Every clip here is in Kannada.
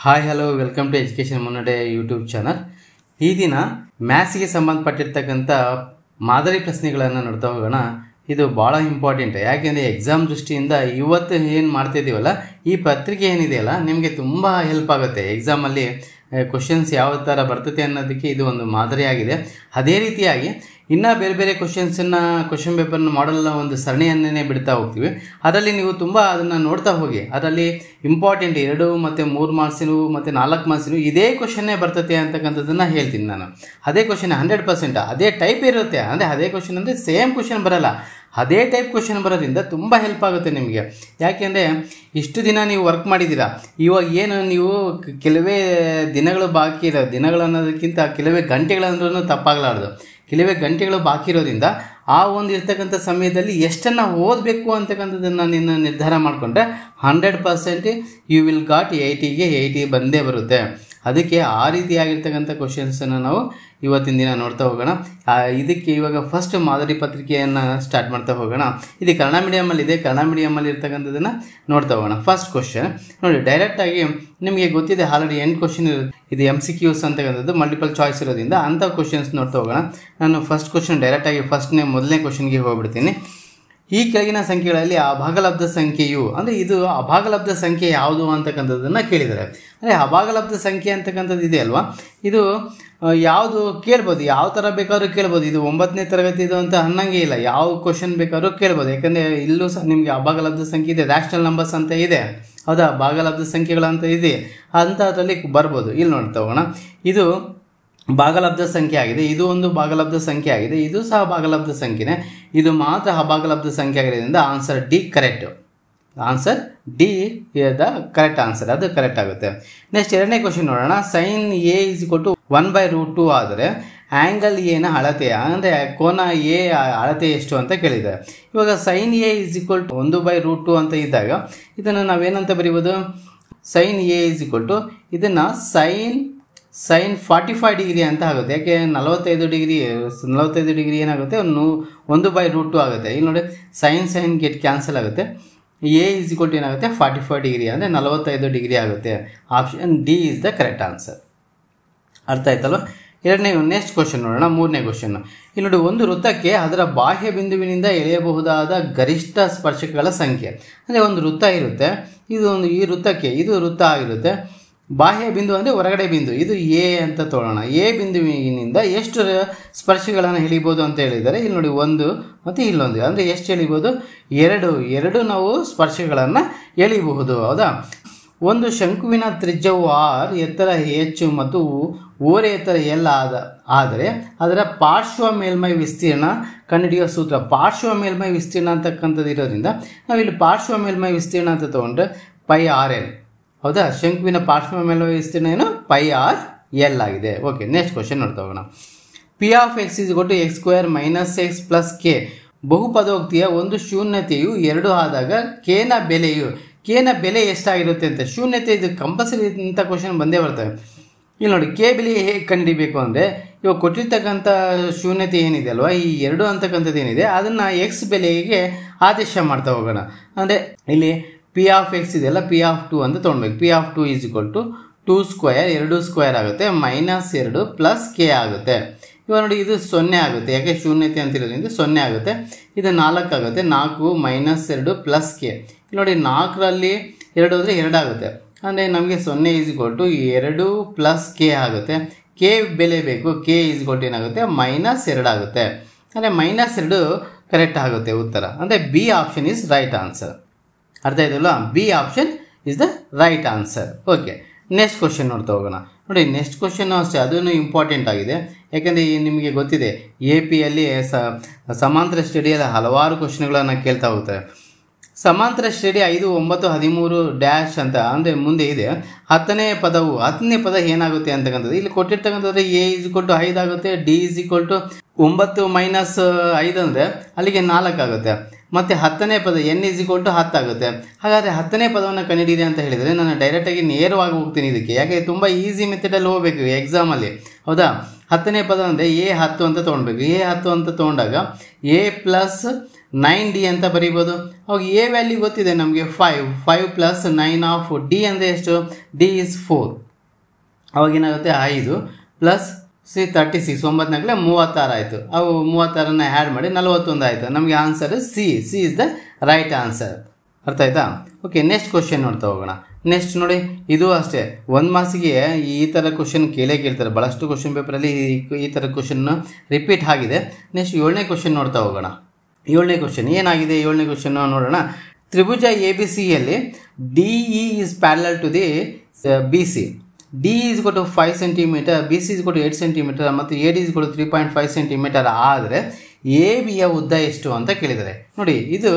Hi hello welcome to education Munnade YouTube channel. ಈ ದಿನ ಮ್ಯಾಥ್ಸ್ಗೆ ಸಂಬಂಧಪಟ್ಟಿರ್ತಕ್ಕಂಥ ಮಾದರಿ ಪ್ರಶ್ನೆಗಳನ್ನು ನೋಡ್ತಾ ಹೋಗೋಣ. ಇದು ಭಾಳ ಇಂಪಾರ್ಟೆಂಟ್. ಯಾಕೆಂದರೆ ಎಕ್ಸಾಮ್ ದೃಷ್ಟಿಯಿಂದ ಇವತ್ತು ಏನು ಮಾಡ್ತಾಯಿದ್ದೀವಲ್ಲ, ಈ ಪತ್ರಿಕೆ ಏನಿದೆಯಲ್ಲ ನಿಮಗೆ ತುಂಬ ಹೆಲ್ಪ್ ಆಗುತ್ತೆ. ಎಕ್ಸಾಮಲ್ಲಿ ಕ್ವಶನ್ಸ್ ಯಾವ ಥರ ಬರ್ತದೆ ಅನ್ನೋದಕ್ಕೆ ಇದು ಒಂದು ಮಾದರಿಯಾಗಿದೆ. ಅದೇ ರೀತಿಯಾಗಿ ಇನ್ನೂ ಬೇರೆ ಬೇರೆ ಕ್ವಶನ್ ಪೇಪರ್ನ ಮಾಡಲ್ನ ಒಂದು ಸರಣಿಯನ್ನೇ ಬಿಡ್ತಾ ಹೋಗ್ತೀವಿ. ಅದರಲ್ಲಿ ನೀವು ತುಂಬ ಅದನ್ನು ನೋಡ್ತಾ ಹೋಗಿ. ಅದರಲ್ಲಿ ಇಂಪಾರ್ಟೆಂಟ್ 2 ಮತ್ತು 3 ಮಾರ್ಕ್ಸಿನವು ಮತ್ತು 4 ಮಾರ್ಕ್ಸಿನವು ಇದೇ ಕ್ವಶನ್ನೇ ಬರ್ತದೆ ಅಂತಕ್ಕಂಥದ್ದನ್ನು ಹೇಳ್ತೀನಿ ನಾನು. ಅದೇ ಕ್ವಶನ್ 100% ಅದೇ ಟೈಪ್ ಇರುತ್ತೆ. ಅಂದರೆ ಅದೇ ಕ್ವಶನ್ ಅಂದರೆ ಸೇಮ್ ಕ್ವಶನ್ ಬರೋಲ್ಲ, ಅದೇ ಟೈಪ್ ಕ್ವಶನ್ ಬರೋದ್ರಿಂದ ತುಂಬ ಹೆಲ್ಪ್ ಆಗುತ್ತೆ ನಿಮಗೆ. ಯಾಕೆಂದರೆ ಇಷ್ಟು ದಿನ ನೀವು ವರ್ಕ್ ಮಾಡಿದ್ದೀರಾ, ಇವಾಗ ಏನು ನೀವು ಕೆಲವೇ ದಿನಗಳು ಬಾಕಿ ಇರೋ, ದಿನಗಳು ಅನ್ನೋದಕ್ಕಿಂತ ಕೆಲವೇ ಗಂಟೆಗಳಂದ್ರೂ ತಪ್ಪಾಗಲಾರ್ದು, ಕೆಲವೇ ಗಂಟೆಗಳು ಬಾಕಿ ಇರೋದ್ರಿಂದ ಆ ಒಂದು ಇರ್ತಕ್ಕಂಥ ಸಮಯದಲ್ಲಿ ಎಷ್ಟನ್ನು ಓದಬೇಕು ಅಂತಕ್ಕಂಥದ್ದನ್ನು ನೀನು ನಿರ್ಧಾರ ಮಾಡಿಕೊಂಡ್ರೆ 100% ಯು ವಿಲ್ ಗಾಟ್ 80ಗೆ 80 ಬಂದೇ ಬರುತ್ತೆ. ಅದಕ್ಕೆ ಆ ರೀತಿಯಾಗಿರ್ತಕ್ಕಂಥ ಕ್ವಶನ್ಸನ್ನು ನಾವು ಇವತ್ತಿನ ದಿನ ನೋಡ್ತಾ ಹೋಗೋಣ. ಇದಕ್ಕೆ ಇವಾಗ ಫಸ್ಟ್ ಮಾದರಿ ಪತ್ರಿಕೆಯನ್ನು ಸ್ಟಾರ್ಟ್ ಮಾಡ್ತಾ ಹೋಗೋಣ. ಇದು ಕನ್ನಡ ಮೀಡಿಯಮಲ್ಲಿದೆ. ಕನ್ನಡ ಮೀಡಿಯಮಲ್ಲಿ ಇರ್ತಕ್ಕಂಥದ್ದನ್ನು ನೋಡ್ತಾ ಹೋಗೋಣ. ಫಸ್ಟ್ ಕ್ವಶನ್ ನೋಡಿ, ಡೈರೆಕ್ಟಾಗಿ ನಿಮಗೆ ಗೊತ್ತಿದೆ ಆಲ್ರೆಡಿ 8 ಕ್ವಶನ್ ಇರುತ್ತೆ. ಇದು MCQs ಅಂತಕ್ಕಂಥದ್ದು ಮಲ್ಟಿಪಲ್ ಚಾಯ್ಸ್ ಇರೋದ್ರಿಂದ ಅಂಥ ಕ್ವಶನ್ಸ್ ನೋಡ್ತಾ ಹೋಗೋಣ. ನಾನು ಫಸ್ಟ್ ಕ್ವಶನ್ ಡೈರೆಕ್ಟಾಗಿ ಮೊದಲನೇ ಕ್ವಶನ್ಗೆ ಹೋಗ್ಬಿಡ್ತೀನಿ. ಈ ಕೆಳಗಿನ ಸಂಖ್ಯೆಗಳಲ್ಲಿ ಅಭಾಗಲಬ್ಧ ಸಂಖ್ಯೆಯು, ಅಂದರೆ ಇದು ಅಭಾಗಲಬ್ಧ ಸಂಖ್ಯೆ ಯಾವುದು ಅಂತಕ್ಕಂಥದ್ದನ್ನು ಕೇಳಿದ್ದಾರೆ. ಅಂದರೆ ಅಭಾಗಲಬ್ಧ ಸಂಖ್ಯೆ ಅಂತಕ್ಕಂಥದ್ದು ಇದೆ ಅಲ್ವಾ, ಇದು ಯಾವುದು ಕೇಳ್ಬೋದು, ಯಾವ ಥರ ಬೇಕಾದ್ರೂ ಕೇಳ್ಬೋದು. ಇದು 9ನೇ ತರಗತಿದು ಅಂತ ಅನ್ನಂಗೆ ಇಲ್ಲ, ಯಾವ ಕ್ವಶನ್ ಬೇಕಾದ್ರೂ ಕೇಳ್ಬೋದು. ಯಾಕಂದರೆ ಇಲ್ಲೂ ಸಹ ನಿಮಗೆ ಅಭಾಗಲಬ್ಧ ಸಂಖ್ಯೆ ಇದೆ, ರ್ಯಾಷನಲ್ ನಂಬರ್ಸ್ ಅಂತ ಇದೆ, ಹೌದಾ, ಭಾಗಲಬ್ಧ ಸಂಖ್ಯೆಗಳಂತ ಇದೆ, ಅಂಥದ್ರಲ್ಲಿ ಬರ್ಬೋದು. ಇಲ್ಲಿ ನೋಡ್ತಾ ಹೋಗೋಣ. ಇದು ಭಾಗಲಬ್ಧ ಸಂಖ್ಯೆ ಆಗಿದೆ, ಇದು ಒಂದು ಭಾಗಲಬ್ಧ ಸಂಖ್ಯೆ ಆಗಿದೆ, ಇದು ಸಹ ಭಾಗಲಬ್ಧ ಸಂಖ್ಯೆನೇ, ಇದು ಮಾತ್ರ ಅಭಾಗಲಬ್ಧ ಸಂಖ್ಯೆ ಆಗಿರೋದ್ರಿಂದ answer D correct. Answer D the correct answer, ಅದು ಕರೆಕ್ಟ್ ಆಗುತ್ತೆ. ನೆಕ್ಸ್ಟ್ ಎರಡನೇ ಕ್ವಶನ್ ನೋಡೋಣ. sin A = 1/√2 ಆದರೆ ಆ್ಯಂಗಲ್ ಎನ ಅಳತೆ, ಅಂದರೆ ಕೋನ ಎ ಅಳತೆ ಎಷ್ಟು ಅಂತ ಕೇಳಿದ್ದಾರೆ. ಇವಾಗ sin A = 1/√2 ಅಂತ ಇದ್ದಾಗ ಇದನ್ನು ನಾವೇನಂತ ಬರೀಬೋದು, sin A ಇದನ್ನು sin 45 ಡಿಗ್ರಿ ಅಂತ ಆಗುತ್ತೆ. ಯಾಕೆ 45 ಡಿಗ್ರಿ ಏನಾಗುತ್ತೆ, 1/√2 ಆಗುತ್ತೆ. ಇಲ್ಲಿ ನೋಡಿ sin ಗೆಟ್ ಕ್ಯಾನ್ಸಲ್ ಆಗುತ್ತೆ. A ಏನಾಗುತ್ತೆ 45 ಡಿಗ್ರಿ, ಅಂದರೆ 45 ಡಿಗ್ರಿ ಆಗುತ್ತೆ. Option D is the correct answer. ಅರ್ಥ ಆಯ್ತಲ್ವ. ನೆಕ್ಸ್ಟ್ ಕ್ವಶನ್ ನೋಡೋಣ. ಮೂರನೇ ಕ್ವಶನ್. ಇಲ್ಲಿ ನೋಡಿ, ಒಂದು ವೃತ್ತಕ್ಕೆ ಅದರ ಬಾಹ್ಯ ಬಿಂದುವಿನಿಂದ ಎಳೆಯಬಹುದಾದ ಗರಿಷ್ಠ ಸ್ಪರ್ಶಕಗಳ ಸಂಖ್ಯೆ. ಅಂದರೆ ಒಂದು ವೃತ್ತ ಇರುತ್ತೆ, ಈ ವೃತ್ತಕ್ಕೆ ಇದು ವೃತ್ತ ಆಗಿರುತ್ತೆ. ಬಾಹ್ಯ ಬಿಂದು ಅಂದರೆ ಹೊರಗಡೆ ಬಿಂದು, ಇದು ಎ ಅಂತ ತಗೊಳ್ಳೋಣ. ಎ ಬಿಂದುವಿನಿಂದ ಎಷ್ಟು ಸ್ಪರ್ಶಗಳನ್ನು ಎಳಿಬೋದು ಅಂತ ಹೇಳಿದ್ದಾರೆ. ಇಲ್ಲಿ ನೋಡಿ, 1 ಮತ್ತು ಇಲ್ಲೊಂದು, ಅಂದರೆ ಎಷ್ಟು ಎಳಿಬೋದು, 2 ನಾವು ಸ್ಪರ್ಶಗಳನ್ನು ಎಳಿಬಹುದು, ಹೌದಾ. ಒಂದು ಶಂಕುವಿನ ತ್ರಿಜ್ಯವು r, ಎತ್ತರ h ಮತ್ತು ಓರೆ ಎತ್ತರ l ಆದರೆ ಅದರ ಪಾರ್ಶ್ವ ಮೇಲ್ಮೈ ವಿಸ್ತೀರ್ಣ ಕಂಡುಹಿಡಿಯುವ ಸೂತ್ರ. ಪಾರ್ಶ್ವ ಮೇಲ್ಮೈ ವಿಸ್ತೀರ್ಣ ಅಂತಕ್ಕಂಥದ್ದು ಇರೋದ್ರಿಂದ ನಾವಿಲ್ಲಿ ಪಾರ್ಶ್ವ ಮೇಲ್ಮೈ ವಿಸ್ತೀರ್ಣ ಅಂತ ತೊಗೊಂಡ್ರೆ πrl, ಹೌದಾ. ಶಂಕುವಿನ ಪಾರ್ಶ್ವ ಮೇಲ್ಮೈ ವಿಸ್ತೀರ್ಣ ಏನು, πrl ಆಗಿದೆ. ಓಕೆ, ನೆಕ್ಸ್ಟ್ ಕ್ವಶನ್ ನೋಡ್ತಾ ಹೋಗೋಣ. P of x = x² - x + k. ಬಹುಪದೋಕ್ತಿಯ ಒಂದು ಶೂನ್ಯತೆಯು 2 ಆದಾಗ k ನ ಬೆಲೆ ಎಷ್ಟಾಗಿರುತ್ತೆ ಅಂತ. ಶೂನ್ಯತೆ ಇದು ಕಂಪಲ್ಸರಿ ಇಂಥ ಕ್ವಶನ್ ಬಂದೇ ಬರ್ತವೆ. ಇಲ್ಲಿ ನೋಡಿ, ಕೆ ಬೆಲೆ ಹೇಗೆ ಕಂಡುಹಿಡಿಬೇಕು ಅಂದರೆ, ಇವಾಗ ಕೊಟ್ಟಿರ್ತಕ್ಕಂಥ ಶೂನ್ಯತೆ ಏನಿದೆ ಅಲ್ವಾ, ಈ 2 ಅಂತಕ್ಕಂಥದ್ದು ಏನಿದೆ ಅದನ್ನು x ಬೆಲೆಗೆ ಆದೇಶ ಮಾಡ್ತಾ ಹೋಗೋಣ. ಅಂದರೆ ಇಲ್ಲಿ P of x ಇದೆಯಲ್ಲ, P of 2 ಅಂತ ತೊಗೊಳ್ಬೇಕು. P of 2 = 2² ಆಗುತ್ತೆ, -2 + k ಆಗುತ್ತೆ. ಇವಾಗ ನೋಡಿ, ಇದು 0 ಆಗುತ್ತೆ, ಯಾಕೆ ಶೂನ್ಯತೆ ಅಂತಿರೋದ್ರಿಂದ 0 ಆಗುತ್ತೆ. ಇದು 4 ಆಗುತ್ತೆ, 4 - 2 + k. ನೋಡಿ, 4ರಲ್ಲಿ 2 ಹೋದರೆ 2 ಆಗುತ್ತೆ, ಅಂದರೆ ನಮಗೆ 0 2 + k ಆಗುತ್ತೆ. k ಬೆಲೆ ಬೇಕು, k ಏನಾಗುತ್ತೆ -2 ಆಗುತ್ತೆ, ಅಂದರೆ -2 ಕರೆಕ್ಟ್ ಆಗುತ್ತೆ ಉತ್ತರ. ಅಂದರೆ B option is right answer. ಅರ್ಥ ಆಯ್ತಲ್ಲ, B option is the right answer. Okay, next question ನೋಡ್ತಾ ಹೋಗೋಣ. ನೋಡಿ, ನೆಕ್ಸ್ಟ್ ಕ್ವಶನ್ನು ಅಷ್ಟೇ, ಅದೂ ಇಂಪಾರ್ಟೆಂಟ್ ಆಗಿದೆ. ಯಾಕೆಂದರೆ ನಿಮಗೆ ಗೊತ್ತಿದೆ AP-ಯಲ್ಲಿ ಸಮಾಂತರ ಸ್ಟಡಿಯಲ್ಲಿ ಹಲವಾರು ಕ್ವಶನ್ಗಳನ್ನು ಕೇಳ್ತಾ ಹೋಗ್ತಾರೆ. ಸಮಾಂತರ ಶ್ರೇಣಿ 5, 9, 13 ಡ್ಯಾಶ್ ಅಂತ ಅಂದರೆ ಮುಂದೆ ಇದೆ. 10ನೇ ಪದ ಏನಾಗುತ್ತೆ ಅಂತಕ್ಕಂಥದ್ದು ಇಲ್ಲಿ ಕೊಟ್ಟಿರ್ತಕ್ಕಂಥದ್ದು. A = 5 ಆಗುತ್ತೆ, D = 9 - 5 ಅಂದರೆ ಅಲ್ಲಿಗೆ 4 ಆಗುತ್ತೆ. ಮತ್ತು 10ನೇ ಪದ n = 10 ಆಗುತ್ತೆ. ಹಾಗಾದರೆ 10ನೇ ಪದವನ್ನು ಕಂಡುಹಿಡಿಯಿರಿ ಅಂತ ಹೇಳಿದರೆ ನಾನು ಡೈರೆಕ್ಟಾಗಿ ನೇರವಾಗಿ ಹೋಗ್ತೀನಿ ಇದಕ್ಕೆ. ಯಾಕೆ ತುಂಬ ಈಸಿ ಮೆಥಡಲ್ಲಿ ಹೋಗಬೇಕು ಎಕ್ಸಾಮಲ್ಲಿ, ಹೌದಾ. 10ನೇ ಪದ ಅಂದರೆ ಎ 10 ಅಂತ ತೊಗೊಳ್ಬೇಕು. ಎ 10 ಅಂತ ತೊಗೊಂಡಾಗ ಎ ಪ್ಲಸ್ 9d ಅಂತ ಬರೀಬೋದು. ಅವಾಗ ಎ ವ್ಯಾಲ್ಯೂ ಗೊತ್ತಿದೆ ನಮಗೆ 5 ಪ್ಲಸ್ 9 ಆಫ್ ಡಿ ಅಂದರೆ ಎಷ್ಟು? D is 4. ಅವಾಗೇನಾಗುತ್ತೆ 5 ಪ್ಲಸ್ 36 9 36 ಆಯಿತು. ಅವು 36ನ್ನ ಆ್ಯಡ್ ಮಾಡಿ 41 ಆಯಿತು. ನಮಗೆ answer C is the right answer. ಅರ್ಥ ಆಯ್ತಾ? ಓಕೆ, ನೆಕ್ಸ್ಟ್ ಕ್ವಶನ್ ನೋಡ್ತಾ ಹೋಗೋಣ. ನೆಕ್ಸ್ಟ್ ನೋಡಿ, ಇದು ಅಷ್ಟೇ 1 ಮಾರ್ಕ್ಸಿಗೆ ಈ ಥರ ಕ್ವಶನ್ ಕೇಳ್ತಾರೆ. ಭಾಳಷ್ಟು ಕ್ವಶನ್ ಪೇಪರಲ್ಲಿ ಈ ಥರ ಕ್ವಶನ್ ರಿಪೀಟ್ ಆಗಿದೆ. ನೆಕ್ಸ್ಟ್ 7ನೇ ಕ್ವಶನ್ ನೋಡ್ತಾ ಹೋಗೋಣ. 7ನೇ ಕ್ವಶನ್ ಏನಾಗಿದೆ? 7ನೇ ಕ್ವಶನ್ ನೋಡೋಣ. ತ್ರಿಭುಜ ಎ ಬಿ ಸಿಯಲ್ಲಿ D E is parallel to the B C. D is ಕೊಟ್ಟು 5 ಸೆಂಟಿಮೀಟರ್, ಬಿ ಸಿ ಈಸ್ ಕೊಟ್ಟು 8 ಸೆಂಟಿಮೀಟರ್ ಮತ್ತು ಎ ಡಿ ಈಸ್ ಕೊಟ್ಟು 3.5 ಸೆಂಟಿಮೀಟರ್ ಆದರೆ ಎ ಬಿಯ ಉದ್ದ ಎಷ್ಟು ಅಂತ ಕೇಳಿದ್ದಾರೆ. ನೋಡಿ, ಇದು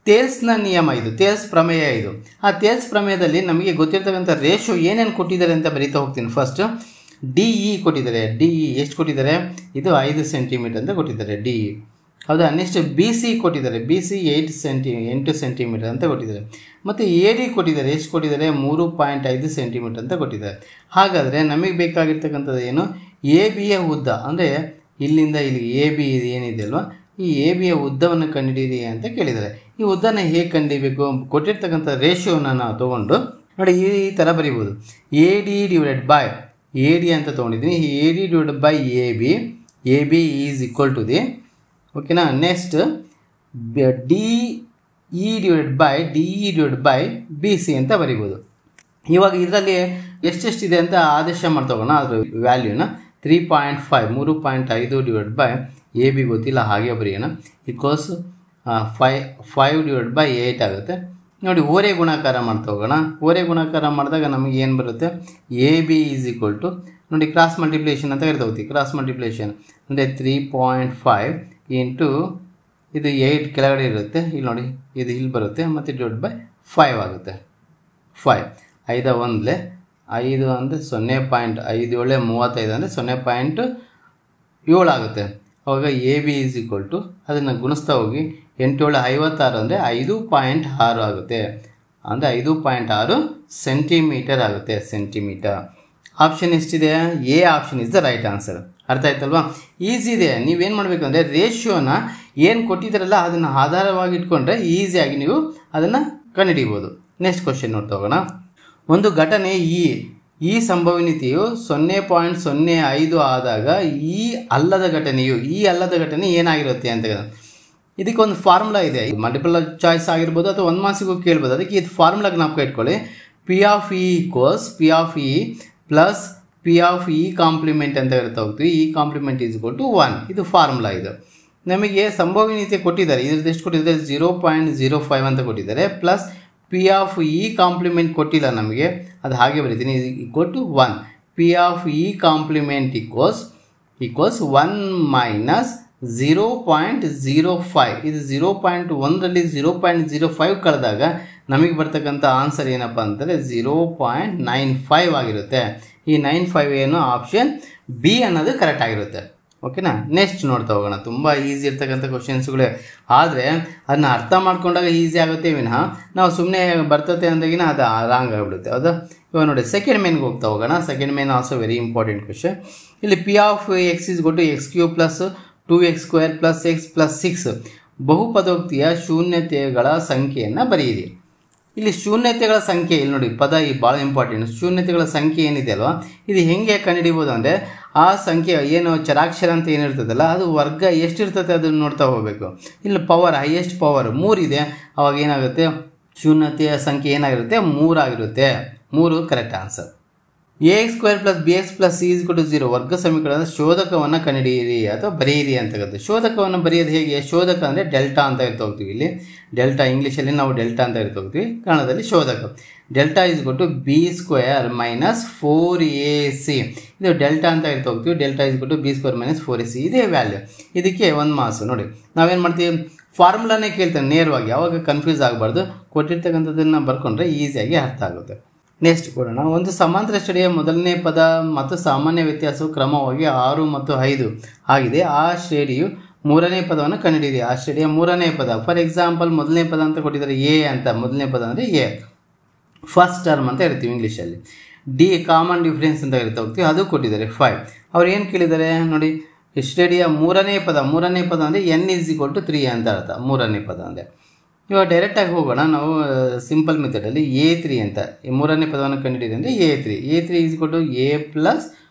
ತೇಲ್ಸ್ನ ನಿಯಮ, ಇದು ತೇಲ್ಸ್ ಪ್ರಮೇಯ. ಇದು ಆ ತೇಲ್ಸ್ ಪ್ರಮೇಯದಲ್ಲಿ ನಮಗೆ ಗೊತ್ತಿರ್ತಕ್ಕಂಥ ರೇಷೋ ಏನೇನು ಕೊಟ್ಟಿದ್ದಾರೆ ಅಂತ ಬರೀತಾ ಹೋಗ್ತೀನಿ. ಫಸ್ಟ್ ಡಿ ಇ ಕೊಟ್ಟಿದ್ದಾರೆ. ಡಿ ಇ ಎಷ್ಟು ಕೊಟ್ಟಿದ್ದಾರೆ? ಇದು 5 ಸೆಂಟಿಮೀಟರ್ ಅಂತ ಕೊಟ್ಟಿದ್ದಾರೆ ಡಿ ಇ. ಹೌದಾ? ನೆಕ್ಸ್ಟ್ ಬಿ ಸಿ ಕೊಟ್ಟಿದ್ದಾರೆ. ಬಿ ಸಿ 8 ಸೆಂಟಿಮೀಟರ್ ಅಂತ ಕೊಟ್ಟಿದ್ದಾರೆ. ಮತ್ತು ಎ ಡಿ ಕೊಟ್ಟಿದ್ದಾರೆ. ಎಷ್ಟು ಕೊಟ್ಟಿದ್ದಾರೆ? 3.5 ಸೆಂಟಿಮೀಟರ್ ಅಂತ ಕೊಟ್ಟಿದ್ದಾರೆ. ಹಾಗಾದರೆ ನಮಗೆ ಬೇಕಾಗಿರ್ತಕ್ಕಂಥದ್ದು ಏನು? ಎ ಬಿಯ ಉದ್ದ, ಅಂದರೆ ಇಲ್ಲಿಂದ ಇಲ್ಲಿ ಎ ಬಿ ಏನಿದೆ ಅಲ್ವಾ, ಈ ಎ ಬಿಯ ಉದ್ದವನ್ನು ಕಂಡುಹಿಡಿಯಿರಿ ಅಂತ ಕೇಳಿದ್ದಾರೆ. ಈ ಉದ್ದನ ಹೇಗೆ ಕಂಡುಹಿಡಬೇಕು? ಕೊಟ್ಟಿರ್ತಕ್ಕಂಥ ರೇಷಿಯೋನ ನಾವು ತೊಗೊಂಡು ನೋಡಿ ಈ ಥರ ಬರೀಬೋದು. A D divided by A D ಅಂತ ತೊಗೊಂಡಿದ್ದೀನಿ. A D divided by A B is equal to the, ಓಕೆನಾ. Next D E divided by B C ಅಂತ ಬರಿಬೋದು. ಇವಾಗ ಇದರಲ್ಲಿ ಎಷ್ಟೆಷ್ಟಿದೆ ಅಂತ ಆದೇಶ ಮಾಡ್ತೋಗೋಣ. ಅದ್ರ ವ್ಯಾಲ್ಯೂನ 3.5 ಡಿವೈಡ್ ಬೈ ಎ ಬಿ ಗೊತ್ತಿಲ್ಲ, ಹಾಗೆ ಬರೆಯೋಣ. ಈಕ್ವಲ್ಸ್ 5 ಡಿವೈಡ್ ಬೈ 8 ಆಗುತ್ತೆ. ನೋಡಿ, ಓರೆ ಗುಣಾಕಾರ ಮಾಡ್ತಾ ಹೋಗೋಣ. ಓರೆ ಗುಣಾಕಾರ ಮಾಡಿದಾಗ ನಮಗೆ ಏನು ಬರುತ್ತೆ? A B is equal to, ನೋಡಿ ಕ್ರಾಸ್ ಮಲ್ಟಿಪ್ಲಿಕೇಶನ್ ಅಂತ ಹೇಳ್ತಾ ಕ್ರಾಸ್ ಮಲ್ಟಿಪ್ಲಿಕೇಶನ್ ಅಂದರೆ 3.5 ಇಂಟು ಇದು 8 ಕೆಳಗಡೆ ಇರುತ್ತೆ, ಇಲ್ಲಿ ನೋಡಿ ಇದು ಇಲ್ಲಿ ಬರುತ್ತೆ, ಮತ್ತು ಡಿವೈಡ್ ಬೈ 5 ಆಗುತ್ತೆ. 5 5 1 5 ಅಂದರೆ 0.57 35 ಅಂದರೆ 0.7 ಆಗುತ್ತೆ. ಅವಾಗ A B is equal to ಅದನ್ನು ಗುಣಿಸ್ತಾ ಹೋಗಿ 8 7 56 ಅಂದರೆ 5.6 ಆಗುತ್ತೆ. ಅಂದರೆ 5.6 ಸೆಂಟಿಮೀಟರ್ ಆಗುತ್ತೆ, ಸೆಂಟಿಮೀಟರ್. ಆಪ್ಷನ್ ಎಷ್ಟಿದೆ? A option is the right answer. ಅರ್ಥ ಆಯ್ತಲ್ವಾ? ಈಸಿ ಇದೆ. ನೀವೇನು ಮಾಡಬೇಕು ಅಂದರೆ ರೇಷಿಯೋನ ಏನು ಕೊಟ್ಟಿದ್ದಾರಲ್ಲ ಅದನ್ನು ಆಧಾರವಾಗಿ ಇಟ್ಕೊಂಡ್ರೆ ಈಸಿಯಾಗಿ ನೀವು ಅದನ್ನು ಕಂಡುಹಿಡಿಬೋದು. ನೆಕ್ಸ್ಟ್ ಕ್ವಶನ್ ನೋಡ್ತಾ ಹೋಗೋಣ. ಒಂದು ಘಟನೆ ಈ ಸಂಭವನೀಯತೆಯು 0.05 ಆದಾಗ ಈ ಅಲ್ಲದ ಘಟನೆ ಏನಾಗಿರುತ್ತೆ ಅಂತ. ಇದಕ್ಕೊಂದು ಫಾರ್ಮುಲಾ ಇದೆ. ಮಲ್ಟಿಪಲ್ ಚಾಯ್ಸ್ ಆಗಿರ್ಬೋದು ಅಥವಾ 1 ಮಾರ್ಕ್ಸಿಗೂ ಕೇಳ್ಬೋದು. ಅದಕ್ಕೆ ಇದು ಫಾರ್ಮುಲಾಗೆ ನಾವು ಇಟ್ಕೊಳ್ಳಿ. P of E equals P of E plus P of E complement ಅಂತ ಹೇಳ್ತಾ ಹೋಗ್ತೀವಿ. E complement is equal to 1. ಇದು ಫಾರ್ಮುಲಾ. ಇದು ನಮಗೆ ಸಂಭವನೀಯತೆ ಕೊಟ್ಟಿದ್ದಾರೆ. ಇದ್ರದ್ದು ಎಷ್ಟು ಕೊಟ್ಟಿದ್ದಾರೆ? 0.05 ಅಂತ ಕೊಟ್ಟಿದ್ದಾರೆ. Plus P of E complement ಕೊಟ್ಟಿಲ್ಲ ನಮಗೆ, ಅದು ಹಾಗೆ ಬರೀತೀನಿ. Equal to 1. P of E complement equals 1 minus 0.05. ಇದು 0.1ರಲ್ಲಿ 0.05 ಕಳೆದಾಗ ನಮಗೆ ಬರ್ತಕ್ಕಂಥ ಆನ್ಸರ್ ಏನಪ್ಪ ಅಂತಂದರೆ 0.95 ಆಗಿರುತ್ತೆ. ಈ 95 ಏನು? ಆಪ್ಷನ್ ಬಿ ಅನ್ನೋದು ಕರೆಕ್ಟ್ ಆಗಿರುತ್ತೆ. ಓಕೆನಾ? ನೆಕ್ಸ್ಟ್ ನೋಡ್ತಾ ಹೋಗೋಣ. ತುಂಬ ಈಸಿ ಇರ್ತಕ್ಕಂಥ ಕ್ವಶನ್ಸ್ಗಳೇ, ಆದರೆ ಅದನ್ನ ಅರ್ಥ ಮಾಡ್ಕೊಂಡಾಗ ಈಸಿ ಆಗುತ್ತೆ ವಿನಃ ನಾವು ಸುಮ್ಮನೆ ಬರ್ತತೆ ಅಂದಾಗಿನ ಅದು ರಾಂಗ್ ಆಗಿಬಿಡುತ್ತೆ. ಹೌದಾ? ಇವಾಗ ನೋಡಿ ಸೆಕೆಂಡ್ ಮೇನ್ಗೆ ಹೋಗ್ತಾ ಹೋಗೋಣ. Second main also very important question. ಇಲ್ಲಿ ಪಿ ಆಫ್ ಎಕ್ಸ್ ಇಸ್ ಗೊಟ್ಟು x³ plus 2x² plus x plus 6 ಬಹುಪದೋಕ್ತಿಯ ಶೂನ್ಯತೆಗಳ ಸಂಖ್ಯೆಯನ್ನು ಬರೆಯಿರಿ. ಇಲ್ಲಿ ಶೂನ್ಯತೆಗಳ ಸಂಖ್ಯೆ, ಇಲ್ಲಿ ನೋಡಿ ಪದ ಈ ಭಾಳ ಇಂಪಾರ್ಟೆಂಟ್. ಶೂನ್ಯತೆಗಳ ಸಂಖ್ಯೆ ಏನಿದೆ ಅಲ್ವಾ, ಇದು ಹೆಂಗೆ ಕಂಡುಹಿಡಿಬೋದು ಅಂದರೆ ಆ ಸಂಖ್ಯೆ ಏನು ಚರಾಕ್ಷರ ಅಂತ ಏನಿರ್ತದಲ್ಲ ಅದು ವರ್ಗ ಎಷ್ಟಿರ್ತದೆ ಅದನ್ನು ನೋಡ್ತಾ ಹೋಗಬೇಕು. ಇಲ್ಲಿ ಪವರ್ ಹೈಯೆಸ್ಟ್ ಪವರ್ 3 ಇದೆ. ಅವಾಗ ಏನಾಗುತ್ತೆ? ಶೂನ್ಯತೆಯ ಸಂಖ್ಯೆ ಏನಾಗಿರುತ್ತೆ? 3 ಆಗಿರುತ್ತೆ. 3 correct answer. ax² plus bx plus c is equal to 0 ವರ್ಗ ಸಮೀಕರಣದ ಶೋಧಕವನ್ನು ಕಂಡುಹಿಡಿಯಿರಿ ಅಥವಾ ಬರೆಯಿರಿ ಅಂತಕ್ಕಂಥ. ಶೋಧಕವನ್ನು ಬರೆಯೋದು ಹೇಗೆ? ಶೋಧಕ ಅಂದರೆ ಡೆಲ್ಟಾ ಅಂತ ಇರ್ತಾ ಹೋಗ್ತೀವಿ. ಇಲ್ಲಿ ಡೆಲ್ಟಾ ಇಂಗ್ಲೀಷಲ್ಲಿ ನಾವು ಡೆಲ್ಟಾ ಅಂತ ಇರ್ತಾ ಹೋಗ್ತೀವಿ, ಕನ್ನಡದಲ್ಲಿ ಶೋಧಕ. Delta is equal to b² minus 4ac. ಇದು ಡೆಲ್ಟಾ ಅಂತ ಇರ್ತಾ ಹೋಗ್ತೀವಿ. Delta is equal to b² minus 4ac. ಇದೇ ವ್ಯಾಲ್ಯೂ. ಇದಕ್ಕೆ 1 ಮಾರ್ಕ್ಸ್. ನೋಡಿ ನಾವೇನು ಮಾಡ್ತೀವಿ? ಫಾರ್ಮುಲಾನೇ ಕೇಳ್ತಾನೆ ನೇರವಾಗಿ, ಯಾವಾಗ ಕನ್ಫ್ಯೂಸ್ ಆಗಬಾರ್ದು. ಕೊಟ್ಟಿರ್ತಕ್ಕಂಥದ್ದನ್ನು ಬರ್ಕೊಂಡ್ರೆ ಈಸಿಯಾಗಿ ಅರ್ಥ ಆಗುತ್ತೆ. ನೆಕ್ಸ್ಟ್ ಕೊಡೋಣ. ಒಂದು ಸಮಾಂತರ ಶ್ರೇಣಿಯ ಮೊದಲನೇ ಪದ ಮತ್ತು ಸಾಮಾನ್ಯ ವ್ಯತ್ಯಾಸವು ಕ್ರಮವಾಗಿ 6 ಮತ್ತು 5 ಆಗಿದೆ. ಆ ಶ್ರೇಣಿಯು ಮೂರನೇ ಪದವನ್ನು ಕಂಡುಹಿಡಿಯಿರಿ. ಆ ಶ್ರೇಣಿಯ ಮೂರನೇ ಪದ, ಫಾರ್ ಎಕ್ಸಾಂಪಲ್ ಮೊದಲನೇ ಪದ ಅಂತ ಕೊಟ್ಟಿದ್ದಾರೆ ಎ ಅಂತ. ಮೊದಲನೇ ಪದ ಅಂದರೆ ಎ, ಫಸ್ಟ್ ಟರ್ಮ್ ಅಂತ ಇರ್ತೀವಿ ಇಂಗ್ಲೀಷಲ್ಲಿ. ಡಿ ಕಾಮನ್ ಡಿಫ್ರೆನ್ಸ್ ಅಂತ ಇರ್ತಾ ಹೋಗ್ತೀವಿ, ಅದು ಕೊಟ್ಟಿದ್ದಾರೆ 5. ಅವ್ರು ಏನು ಕೇಳಿದ್ದಾರೆ ನೋಡಿ, ಸ್ಟಡಿಯ ಮೂರನೇ ಪದ ಅಂದರೆ n = 3 ಅಂತ ಅರ್ಥ. ಮೂರನೇ ಪದ ಅಂದರೆ ಇವಾಗ ಡೈರೆಕ್ಟಾಗಿ ಹೋಗೋಣ ನಾವು ಸಿಂಪಲ್ ಮೆಥಡಲ್ಲಿ A3 ಅಂತ ಈ ಮೂರನೇ ಪದವನ್ನು ಕಂಡುಹಿಡಿಯಿದೆ ಅಂದರೆ A3 = A +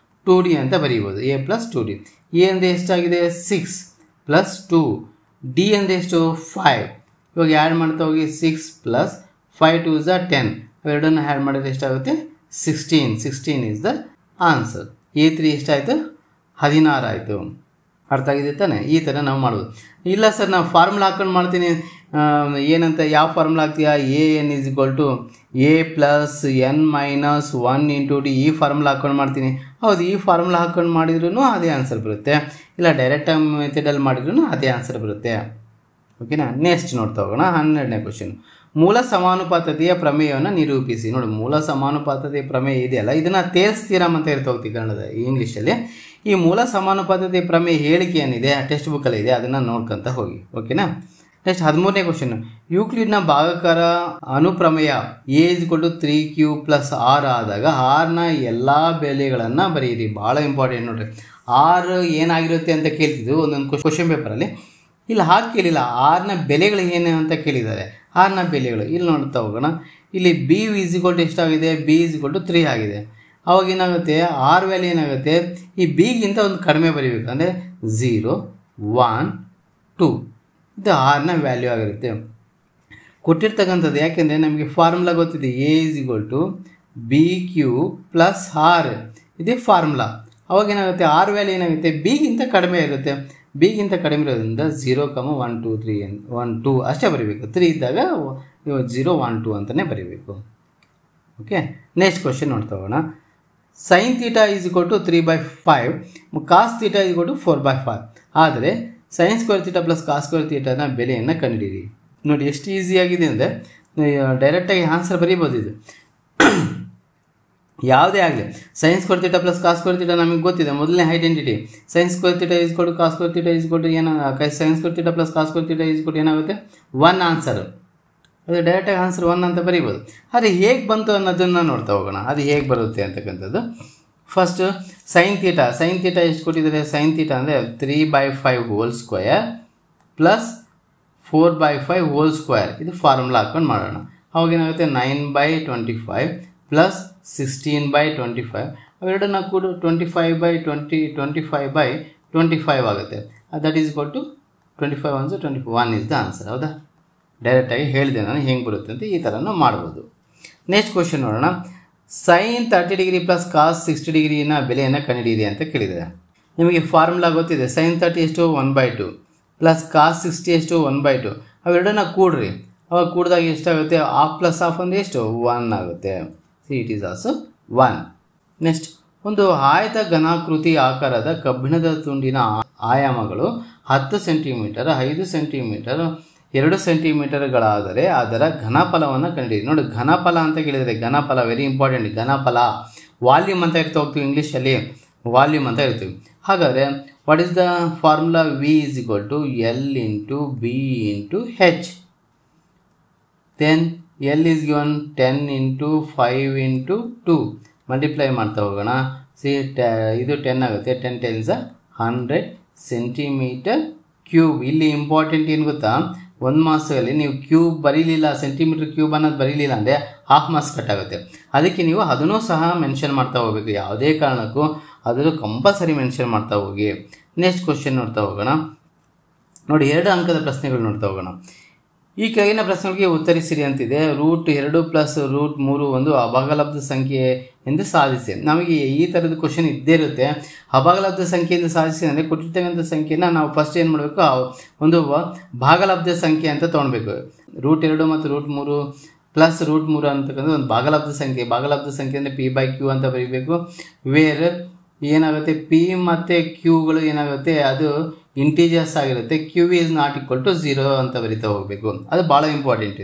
2D ಅಂತ ಬರೀಬೋದು. A + 2D. A ಅಂದರೆ ಎಷ್ಟಾಗಿದೆ 6 + 2, D ಅಂದರೆ ಎಷ್ಟು 5. ಇವಾಗ ಆ್ಯಡ್ ಮಾಡ್ತಾ ಹೋಗಿ 6 + 5 2 = 10. ಅವೆರಡನ್ನು ಆ್ಯಡ್ ಮಾಡಿದ್ರೆ ಎಷ್ಟಾಗುತ್ತೆ 16 ಇಸ್ ದ ಆನ್ಸರ್. A3 ಎಷ್ಟಾಯಿತು 16 ಆಯಿತು. ಅರ್ಥ ಆಗಿದೆ ತಾನೆ? ಈ ಥರ ನಾವು ಮಾಡ್ಬೋದು. ಇಲ್ಲ ಸರ್ ನಾವು ಫಾರ್ಮುಲಾ ಹಾಕ್ಕೊಂಡು ಮಾಡ್ತೀನಿ, ಏನಂತ ಯಾವ formula ಹಾಕ್ತೀಯಾ? AN = A + n - 1 × D. ಈ ಫಾರ್ಮುಲಾ ಹಾಕ್ಕೊಂಡು ಮಾಡ್ತೀನಿ. ಹೌದು, ಈ ಫಾರ್ಮುಲಾ ಹಾಕ್ಕೊಂಡು ಮಾಡಿದ್ರೂ ಅದೇ ಆನ್ಸರ್ ಬರುತ್ತೆ, ಇಲ್ಲ ಡೈರೆಕ್ಟಾಗಿ ಮೆಥಡಲ್ಲಿ ಮಾಡಿದ್ರೂ ಅದೇ ಆನ್ಸರ್ ಬರುತ್ತೆ. ಓಕೆನಾ? ನೆಕ್ಸ್ಟ್ ನೋಡ್ತಾ ಹೋಗೋಣ. 12ನೇ ಕ್ವಶನ್. ಮೂಲ ಸಮಾನುಪಾತತೆಯ ಪ್ರಮೇಯವನ್ನು ನಿರೂಪಿಸಿ. ನೋಡಿ, ಮೂಲ ಸಮಾನುಪಾತತೆಯ ಪ್ರಮೇಯ ಇದೆಯಲ್ಲ, ಇದನ್ನು ಥೇಲ್ಸ್ ಥಿಯರಮ್ ಅಂತ ಇರ್ತಾ ಹೋಗ್ತೀವಿ ಕನ್ನಡದ ಇಂಗ್ಲೀಷಲ್ಲಿ. ಈ ಮೂಲ ಸಮಾನುಪಾತತೆಯ ಪ್ರಮೇಯ ಹೇಳಿಕೆ ಏನಿದೆ ಟೆಕ್ಸ್ಟ್ ಬುಕ್ಕಲ್ಲಿ ಇದೆ, ಅದನ್ನು ನೋಡ್ಕೊತ ಹೋಗಿ. ಓಕೆನಾ? ನೆಕ್ಸ್ಟ್ 13ನೇ ಕ್ವಶನ್. ಯೂಕ್ಲಿಡ್ನ ಭಾಗಕಾರ ಅನುಪ್ರಮೇಯ A = 3Q + R ಆದಾಗ ಆರ್ನ ಎಲ್ಲ ಬೆಲೆಗಳನ್ನು ಬರೆಯಿರಿ. ಭಾಳ ಇಂಪಾರ್ಟೆಂಟ್ ನೋಡ್ರಿ. ಆರ್ ಏನಾಗಿರುತ್ತೆ ಅಂತ ಕೇಳ್ತಿದ್ದು ಒಂದೊಂದು ಕ್ವಶನ್ ಪೇಪರಲ್ಲಿ. ಇಲ್ಲಿ ಹಾಗೆ ಕೇಳಿಲ್ಲ, ಆರ್ನ ಬೆಲೆಗಳು ಏನು ಅಂತ ಕೇಳಿದ್ದಾರೆ. ಆರ್ನ ಬೆಲೆಗಳು ಇಲ್ಲಿ ನೋಡ್ತಾ ಹೋಗೋಣ. ಇಲ್ಲಿ B = ಎಷ್ಟಾಗಿದೆ? B = 3 ಆಗಿದೆ. ಅವಾಗ ಏನಾಗುತ್ತೆ, ಆರ್ ವ್ಯಾಲ್ಯೂ ಏನಾಗುತ್ತೆ, ಈ ಬಿಗಿಂತ ಒಂದು ಕಡಿಮೆ ಬರೀಬೇಕು. ಅಂದರೆ 0 1 2 ಇದು ಆರ್ನ ವ್ಯಾಲ್ಯೂ ಆಗಿರುತ್ತೆ ಕೊಟ್ಟಿರ್ತಕ್ಕಂಥದ್ದು. ಯಾಕೆಂದರೆ ನಮಗೆ ಫಾರ್ಮುಲಾ ಗೊತ್ತಿದೆ, A = BQ + R ಇದೇ ಫಾರ್ಮುಲಾ. ಅವಾಗ ಏನಾಗುತ್ತೆ, ಆರ್ ವ್ಯಾಲ್ಯೂ ಏನಾಗುತ್ತೆ ಬಿಗಿಂತ ಕಡಿಮೆ ಇರುತ್ತೆ. ಬಿಗಿಂತ ಕಡಿಮೆ ಇರೋದ್ರಿಂದ 0, 1 2 3 1 2 ಅಷ್ಟೇ ಬರೀಬೇಕು. 3 ಇದ್ದಾಗ 0 1 2 ಅಂತಲೇ ಬರೀಬೇಕು. ಓಕೆ, ನೆಕ್ಸ್ಟ್ ಕ್ವಶನ್ ನೋಡ್ತಾ ಹೋಗೋಣ. sin θ = 3/5, cos θ = 4/5. ಆದರೆ sin² θ + cos² θ ಬೆಲೆಯನ್ನು ಕಂಡುಹಿಡಿಯಿರಿ. ನೋಡಿ ಎಷ್ಟು ಈಸಿಯಾಗಿದೆ ಅಂದರೆ ಡೈರೆಕ್ಟಾಗಿ ಆನ್ಸರ್ ಬರೀಬೋದು. ಇದು ಯಾವುದೇ ಆಗಲಿ, sin² θ + cos² θ ನಮಗೆ ಗೊತ್ತಿದೆ, ಮೊದಲನೇ ಐಡೆಂಟಿಟಿ. sin² θ = cos² θ ಏನು, sin² θ + cos² θ ಏನಾಗುತ್ತೆ 1 ಆನ್ಸರು. ಅದು ಡೈರೆಕ್ಟಾಗಿ ಆನ್ಸರ್ 1 ಅಂತ ಬರೀಬೋದು. ಆದರೆ ಹೇಗೆ ಬಂತು ಅನ್ನೋದನ್ನು ನೋಡ್ತಾ ಹೋಗೋಣ, ಅದು ಹೇಗೆ ಬರುತ್ತೆ ಅಂತಕ್ಕಂಥದ್ದು. ಫಸ್ಟು sin θ ಎಷ್ಟು ಕೊಟ್ಟಿದ್ದಾರೆ? sin θ ಅಂದರೆ 3/5 whole square + 4/5 whole square. ಇದು ಫಾರ್ಮುಲಾ ಹಾಕ್ಕೊಂಡು ಮಾಡೋಣ. ಅವಾಗ ಏನಾಗುತ್ತೆ 9/25 + 16/25. ಅವೆರಡನ್ನ ಕೂಡ 25/25 ಆಗುತ್ತೆ. That is = 25 1 21 is the answer. ಹೌದಾ? ಡೈರೆಕ್ಟಾಗಿ ಹೇಳಿದೆ ನಾನು ಹೆಂಗೆ ಬರುತ್ತೆ ಅಂತ. ಈ ಥರನೂ ಮಾಡ್ಬೋದು. ನೆಕ್ಸ್ಟ್ ಕ್ವಶನ್ ನೋಡೋಣ. sin 30° + cos 60°ನ ಬೆಲೆಯನ್ನು ಕಂಡುಹಿಡಿಯಿರಿ ಅಂತ ಕೇಳಿದರೆ, ನಿಮಗೆ ಫಾರ್ಮುಲಾ ಗೊತ್ತಿದೆ. sin 30 ಎಷ್ಟು 1/2 + cos 60 ಎಷ್ಟು 1/2. ಅವೆರಡನ್ನ ಕೂಡ್ರಿ. ಅವಾಗ ಕೂಡಿದಾಗ ಎಷ್ಟಾಗುತ್ತೆ? ½ + ½ ಅಂದರೆ ಎಷ್ಟು 1 ಆಗುತ್ತೆ. It is also 1. ನೆಕ್ಸ್ಟ್, ಒಂದು ಆಯತ ಘನಾಕೃತಿ ಆಕಾರದ ಕಬ್ಬಿಣದ ತುಂಡಿನ ಆಯಾಮಗಳು 10 ಸೆಂಟಿಮೀಟರ್, 5 ಸೆಂಟಿಮೀಟರ್, 2 ಸೆಂಟಿಮೀಟರ್ಗಳಾದರೆ ಅದರ ಘನಫಲವನ್ನು ಕಂಡುಹಿಡಿಯಿರಿ. ನೋಡಿ, ಘನಫಲ ಅಂತ ಕೇಳಿದರೆ, ಘನಫಲ ವೆರಿ ಇಂಪಾರ್ಟೆಂಟ್. ಘನಫಲ ವಾಲ್ಯೂಮ್ ಅಂತ ಇರ್ತಾ ಹೋಗ್ತೀವಿ ಇಂಗ್ಲೀಷಲ್ಲಿ, ವಾಲ್ಯೂಮ್ ಅಂತ ಇರ್ತೀವಿ. ಹಾಗಾದರೆ what is the formula? V = L × B × H. Then L is given 10 × 5 × 2. Multiply ಮಾಡ್ತಾ ಹೋಗೋಣ. ಇದು 10 ಆಗುತ್ತೆ. 10 × 100 ಸೆಂಟಿಮೀಟರ್ ಕ್ಯೂಬ್. ಇಲ್ಲಿ ಇಂಪಾರ್ಟೆಂಟ್ ಏನು ಗೊತ್ತಾ, 1 ಮಾರ್ಕ್ಸಲ್ಲಿ ನೀವು ಕ್ಯೂಬ್ ಬರೀಲಿಲ್ಲ, ಸೆಂಟಿಮೀಟರ್ ಕ್ಯೂಬ್ ಅನ್ನೋದು ಬರೀಲಿಲ್ಲ ಅಂದರೆ ½ ಮಾರ್ಕ್ಸ್ ಕಟ್ ಆಗುತ್ತೆ. ಅದಕ್ಕೆ ನೀವು ಅದನ್ನು ಸಹ ಮೆನ್ಷನ್ ಮಾಡ್ತಾ ಹೋಗಬೇಕು. ಯಾವುದೇ ಕಾರಣಕ್ಕೂ ಅದನ್ನು ಕಂಪಲ್ಸರಿ ಮೆನ್ಷನ್ ಮಾಡ್ತಾ ಹೋಗಿ. ನೆಕ್ಸ್ಟ್ ಕ್ವಶನ್ ನೋಡ್ತಾ ಹೋಗೋಣ. ನೋಡಿ, 2 ಅಂಕದ ಪ್ರಶ್ನೆಗಳು ನೋಡ್ತಾ ಹೋಗೋಣ. ಈ ಕೆಳಗಿನ ಪ್ರಶ್ನೆಗಳಿಗೆ ಉತ್ತರಿಸಿರಿ ಅಂತಿದೆ. √2 + √3 ಒಂದು ಅಭಾಗಲಬ್ಧ ಸಂಖ್ಯೆ ಎಂದು ಸಾಧಿಸಿ. ನಮಗೆ ಈ ಥರದ ಕ್ವಶನ್ ಇದ್ದೇ ಇರುತ್ತೆ. ಅಭಾಗಲಬ್ಧ ಸಂಖ್ಯೆಯಿಂದ ಸಾಧಿಸಿ ಅಂದರೆ ಕೊಟ್ಟಿರ್ತಕ್ಕಂಥ ಸಂಖ್ಯೆನ ನಾವು ಫಸ್ಟ್ ಏನು ಮಾಡಬೇಕು, ಒಂದು ಭಾಗಲಬ್ಧ ಸಂಖ್ಯೆ ಅಂತ ತೊಗೊಳ್ಬೇಕು. √2 ಮತ್ತು √3 + √3 ಅಂತಕ್ಕಂಥ ಒಂದು ಭಾಗಲಬ್ಧ ಸಂಖ್ಯೆ. ಭಾಗಲಬ್ಧ ಸಂಖ್ಯೆ ಅಂದರೆ P/Q ಅಂತ ಬರೀಬೇಕು. ವೇರ್ ಏನಾಗುತ್ತೆ, P ಮತ್ತು Qಗಳು ಏನಾಗುತ್ತೆ, ಅದು ಇಂಟೀಜರ್ಸ್ ಆಗಿರುತ್ತೆ. Q is not equal to 0 ಅಂತ ಬರಿತಾ ಹೋಗಬೇಕು. ಅದು ಭಾಳ ಇಂಪಾರ್ಟೆಂಟ್.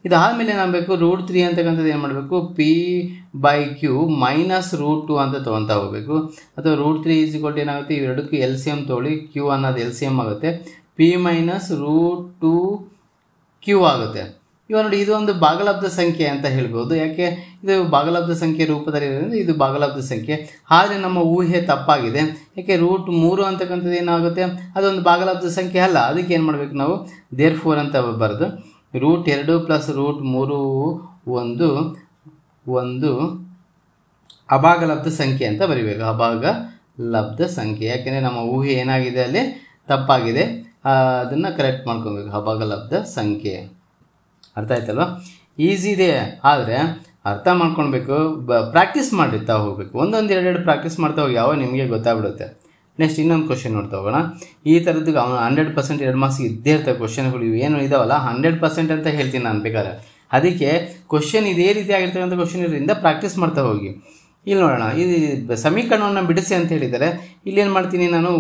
ಇದಾದಮೇಲೆ ಏನಾಗಬೇಕು, √3 ಅಂತಕ್ಕಂಥದ್ದು ಏನು ಮಾಡಬೇಕು, P/Q - √2 ಅಂತ ತೊಗೊತಾ ಹೋಗಬೇಕು. ಅಥವಾ √3 = ಏನಾಗುತ್ತೆ, ಇವೆರಡಕ್ಕೂ LCM ತೊಗೊಳ್ಳಿ. Q ಅನ್ನೋದು LCM ಆಗುತ್ತೆ. P - √2Q ಆಗುತ್ತೆ. ಇವಾಗ ನೋಡಿ ಇದು ಒಂದು ಭಾಗಲಬ್ಧ ಸಂಖ್ಯೆ ಅಂತ ಹೇಳ್ಬೋದು. ಯಾಕೆ ಇದು ಭಾಗಲಬ್ಧ ಸಂಖ್ಯೆ ರೂಪದಲ್ಲಿರೋದ್ರಿಂದ ಇದು ಭಾಗಲಬ್ಧ ಸಂಖ್ಯೆ. ಆದರೆ ನಮ್ಮ ಊಹೆ ತಪ್ಪಾಗಿದೆ. ಯಾಕೆ √3 ಅಂತಕ್ಕಂಥದ್ದು ಏನಾಗುತ್ತೆ, ಅದೊಂದು ಭಾಗಲಬ್ಧ ಸಂಖ್ಯೆ ಅಲ್ಲ. ಅದಕ್ಕೆ ಏನು ಮಾಡಬೇಕು ನಾವು, ದೇರ್ಫೋರ್ ಅಂತ ಬರೆದು √2 + √3 ಒಂದು ಅಭಾಗಲಬ್ಧ ಸಂಖ್ಯೆ ಅಂತ ಬರಿಬೇಕು. ಅಭಾಗಲಬ್ಧ ಸಂಖ್ಯೆ. ಯಾಕೆಂದರೆ ನಮ್ಮ ಊಹೆ ಏನಾಗಿದೆ ಅಲ್ಲಿ ತಪ್ಪಾಗಿದೆ, ಅದನ್ನು ಕರೆಕ್ಟ್ ಮಾಡ್ಕೊಬೇಕು. ಅಭಾಗಲಬ್ಧ ಸಂಖ್ಯೆ. ಅರ್ಥ ಆಯ್ತಲ್ವ? ಈಸಿ ಇದೆ, ಆದರೆ ಅರ್ಥ ಮಾಡ್ಕೊಳ್ಬೇಕು, ಪ್ರಾಕ್ಟೀಸ್ ಮಾಡಿರ್ತಾ ಹೋಗಬೇಕು. ಒಂದೊಂದು ಎರಡೆರಡು ಪ್ರಾಕ್ಟೀಸ್ ಮಾಡ್ತಾ ಹೋಗಿ ಯಾವ ನಿಮಗೆ ಗೊತ್ತಾಗ್ಬಿಡುತ್ತೆ. ನೆಕ್ಸ್ಟ್ ಇನ್ನೊಂದು ಕ್ವಶನ್ ನೋಡ್ತಾ ಹೋಗೋಣ. ಈ ಥರದ್ದು 100% 2 ಮಾರ್ಕ್ಸ್ ಇದ್ದೇ ಇರ್ತವೆ ಕ್ವಶನ್ಗಳು. ಇವು ಏನು ಇದಾವಲ್ಲ 100% ಅಂತ ಹೇಳ್ತೀನಿ ನಾನು ಬೇಕಾದ್ರೆ. ಅದಕ್ಕೆ ಕ್ವಶನ್ ಇದೇ ರೀತಿ ಆಗಿರ್ತಕ್ಕಂಥ ಕ್ವಶನ್ ಇರೋದ್ರಿಂದ ಪ್ರಾಕ್ಟೀಸ್ ಮಾಡ್ತಾ ಹೋಗಿ. ಇಲ್ಲಿ ನೋಡೋಣ, ಇದು ಸಮೀಕರಣವನ್ನು ಬಿಡಿಸಿ ಅಂತ ಹೇಳಿದ್ದಾರೆ. ಇಲ್ಲೇನು ಮಾಡ್ತೀನಿ ನಾನು,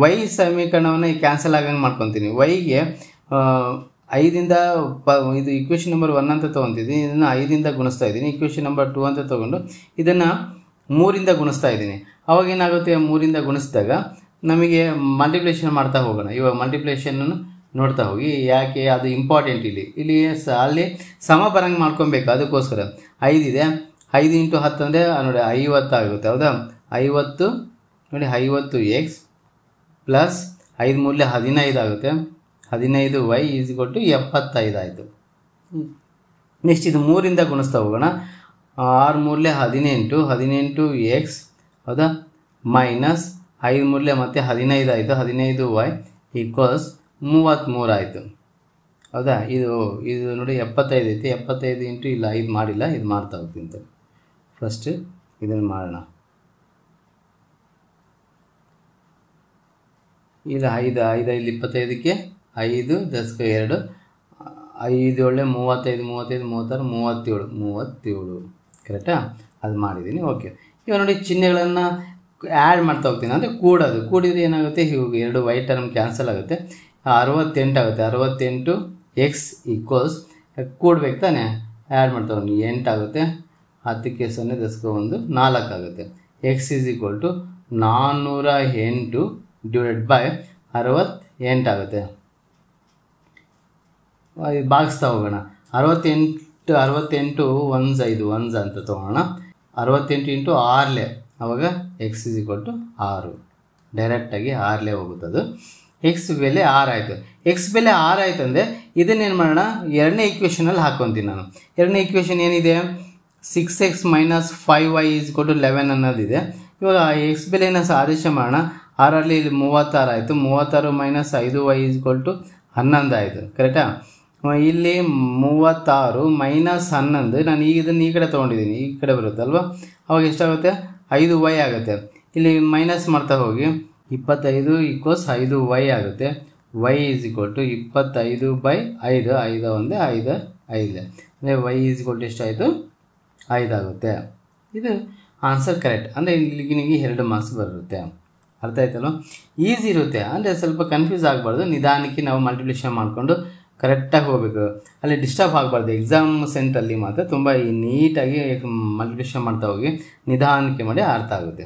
ವೈ ಸಮೀಕರಣವನ್ನು ಕ್ಯಾನ್ಸಲ್ ಆಗಂಗೆ ಮಾಡ್ಕೊತೀನಿ. ವೈಗೆ 5ರಿಂದ ಇದು ಇಕ್ವೇಷನ್ ನಂಬರ್ 1 ಅಂತ ತೊಗೊತಿದ್ದೀನಿ, ಇದನ್ನು 5ರಿಂದ ಗುಣಿಸ್ತಾ ಇದ್ದೀನಿ. ಇಕ್ವೇಷನ್ ನಂಬರ್ 2 ಅಂತ ತೊಗೊಂಡು ಇದನ್ನು 3ರಿಂದ ಗುಣಿಸ್ತಾ ಇದ್ದೀನಿ. ಅವಾಗ ಏನಾಗುತ್ತೆ, 3ರಿಂದ ಗುಣಿಸಿದಾಗ ನಮಗೆ ಮಲ್ಟಿಪ್ಲಿಕೇಶನ್ ಮಾಡ್ತಾ ಹೋಗೋಣ. ಇವಾಗ ಮಲ್ಟಿಪ್ಲಿಕೇಶನನ್ನು ನೋಡ್ತಾ ಹೋಗಿ. ಯಾಕೆ ಅದು ಇಂಪಾರ್ಟೆಂಟ್. ಇಲ್ಲಿ ಅಲ್ಲಿ ಸಮ ಬರಂಗೆ ಮಾಡ್ಕೊಬೇಕು. ಅದಕ್ಕೋಸ್ಕರ 5 ಇದೆ, 5 × 10 ಅಂದರೆ ನೋಡಿ 50 ಆಗುತ್ತೆ. ಹೌದಾ? 50 ನೋಡಿ 50x ಪ್ಲಸ್ 5 ಮೂಲೆ 15 ಆಗುತ್ತೆ. 15y = 75 ಆಯಿತು. ನೆಕ್ಸ್ಟ್ ಇದು 3ರಿಂದ ಗುಣಿಸ್ತಾ ಹೋಗೋಣ. 6 ಮೂಲೆ 18, 18x ಹೌದಾ, ಮೈನಸ್ 5 ಮೂಲೆ ಮತ್ತೆ 15 ಆಯಿತು. 15y = 33 ಆಯಿತು. ಹೌದಾ? ಇದು ನೋಡಿ 75 ಐತಿ. 75 ಇಂಟು ಇಲ್ಲ 5 ಮಾಡಿಲ್ಲ, ಇದು ಮಾಡ್ತಾ ಹೋಗ್ತೀನಿ. ಫಸ್ಟ್ ಇದನ್ನು ಮಾಡೋಣ. ಇಲ್ಲ 5 ಇಲ್ಲಿ 25ಕ್ಕೆ 5 + 2 5 ಒಳ್ಳೆ 35 35 36 37 ಕರೆಕ್ಟಾ? ಅದು ಮಾಡಿದ್ದೀನಿ. ಓಕೆ. ಇವಾಗ ನೋಡಿ ಚಿಹ್ನೆಗಳನ್ನು ಆ್ಯಡ್ ಮಾಡ್ತಾ ಹೋಗ್ತೀನಿ, ಅಂದರೆ ಕೂಡೋದು. ಕೂಡಿದರೆ ಏನಾಗುತ್ತೆ, ಇವಾಗ 2 y ಟರ್ಮ್ ಕ್ಯಾನ್ಸಲ್ ಆಗುತ್ತೆ. 68 ಆಗುತ್ತೆ. 68x = ಕೂಡ್ಬೇಕು ತಾನೆ, ಆ್ಯಡ್ ಮಾಡ್ತಾ ಹೋಗಿ 8 ಆಗುತ್ತೆ. 10ಕ್ಕೆ 0 + 1 4 ಆಗುತ್ತೆ. x = 408 / 68 ಆಗುತ್ತೆ. ಭಾಗಿಸ್ತಾ ಹೋಗೋಣ. 68 1s 5 ಅಂತ ತೊಗೊಳ್ಳೋಣ. 68 × 6 ಆವಾಗ x = 6. ಡೈರೆಕ್ಟಾಗಿ 6 ಹೋಗುತ್ತದು. ಎಕ್ಸ್ ಬೆಲೆ 6 ಆಯಿತು. ಎಕ್ಸ್ ಬೆಲೆ 6 ಆಯಿತು ಅಂದರೆ ಇದನ್ನೇನು ಮಾಡೋಣ, ಎರಡನೇ ಇಕ್ವೇಷನಲ್ಲಿ ಹಾಕ್ಕೊತೀನಿ ನಾನು. ಎರಡನೇ ಇಕ್ವೇಷನ್ ಏನಿದೆ, 6x - 5y = 11 ಅನ್ನೋದಿದೆ. ಇವಾಗ ಎಕ್ಸ್ ಬೆಲೆನ ಆದೇಶ ಮಾಡೋಣ. 6ರಲ್ಲಿ ಇಲ್ಲಿ 36 ಆಯಿತು. 36 - 5y = 11 ಆಯಿತು. ಕರೆಕ್ಟಾ? ಇಲ್ಲಿ 36 - 11, ನಾನು ಈಗ ಇದನ್ನು ಈ ಕಡೆ ತೊಗೊಂಡಿದ್ದೀನಿ, ಈ ಕಡೆ ಬರುತ್ತಲ್ವ, ಅವಾಗ ಎಷ್ಟಾಗುತ್ತೆ, 5y ಆಗುತ್ತೆ. ಇಲ್ಲಿ ಮೈನಸ್ ಮಾಡ್ತಾ ಹೋಗಿ 25 = 5y ಆಗುತ್ತೆ. y = 25/5, 5 ಒಂದೇ 5 5 ಅಂದರೆ y = ಎಷ್ಟಾಯಿತು, 5 ಆಗುತ್ತೆ. ಇದು ಆನ್ಸರ್ ಕರೆಕ್ಟ್. ಅಂದರೆ ಇಲ್ಲಿಗೆ ನಿಮಗೆ 2 ಮಾರ್ಕ್ಸ್ ಬರುತ್ತೆ. ಅರ್ಥ ಆಯ್ತಲ್ವ? ಈಸಿ ಇರುತ್ತೆ, ಅಂದರೆ ಸ್ವಲ್ಪ ಕನ್ಫ್ಯೂಸ್ ಆಗಬಾರ್ದು. ನಿಧಾನಕ್ಕೆ ನಾವು ಮಲ್ಟಿಪ್ಲಿಕೇಶನ್ ಮಾಡಿಕೊಂಡು ಕರೆಕ್ಟಾಗಿ ಹೋಗಬೇಕು. ಅಲ್ಲಿ ಡಿಸ್ಟರ್ಬ್ ಆಗಬಾರ್ದು. ಎಕ್ಸಾಮ್ ಸೆಂಟ್ರಲ್ಲಿ ಮಾತ್ರ ತುಂಬ ನೀಟಾಗಿ ಮಲ್ಟಿಪ್ಲಿಕೇಶನ್ ಮಾಡ್ತಾ ಹೋಗಿ ನಿಧಾನಕ್ಕೆ ಮಾಡಿ ಅರ್ಥ ಆಗುತ್ತೆ.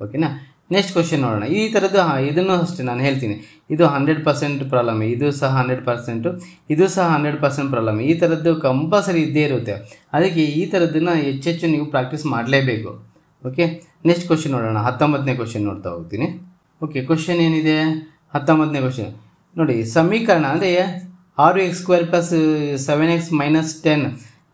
ಓಕೆನಾ? ನೆಕ್ಸ್ಟ್ ಕ್ವಶನ್ ನೋಡೋಣ. ಈ ಥರದ್ದು ಇದನ್ನು ಅಷ್ಟೇ ನಾನು ಹೇಳ್ತೀನಿ, ಇದು 100% ಪ್ರಾಬ್ಲಮ್, ಇದು ಸಹ 100%, ಇದು ಸಹ 100% ಪ್ರಾಬ್ಲಮ್. ಈ ಥರದ್ದು ಕಂಪಲ್ಸರಿ ಇದ್ದೇ ಇರುತ್ತೆ. ಅದಕ್ಕೆ ಈ ಥರದ್ದನ್ನು ಹೆಚ್ಚೆಚ್ಚು ನೀವು ಪ್ರಾಕ್ಟೀಸ್ ಮಾಡಲೇಬೇಕು. ಓಕೆ, ನೆಕ್ಸ್ಟ್ ಕ್ವಶನ್ ನೋಡೋಣ. 19ನೇ ಕ್ವಶನ್ ನೋಡ್ತಾ ಹೋಗ್ತೀನಿ. ಓಕೆ, ಕ್ವಶನ್ ಏನಿದೆ, 19ನೇ ಕ್ವಶನ್ ನೋಡಿ. ಸಮೀಕರಣ ಅಂದರೆ 6x² + 7x - 10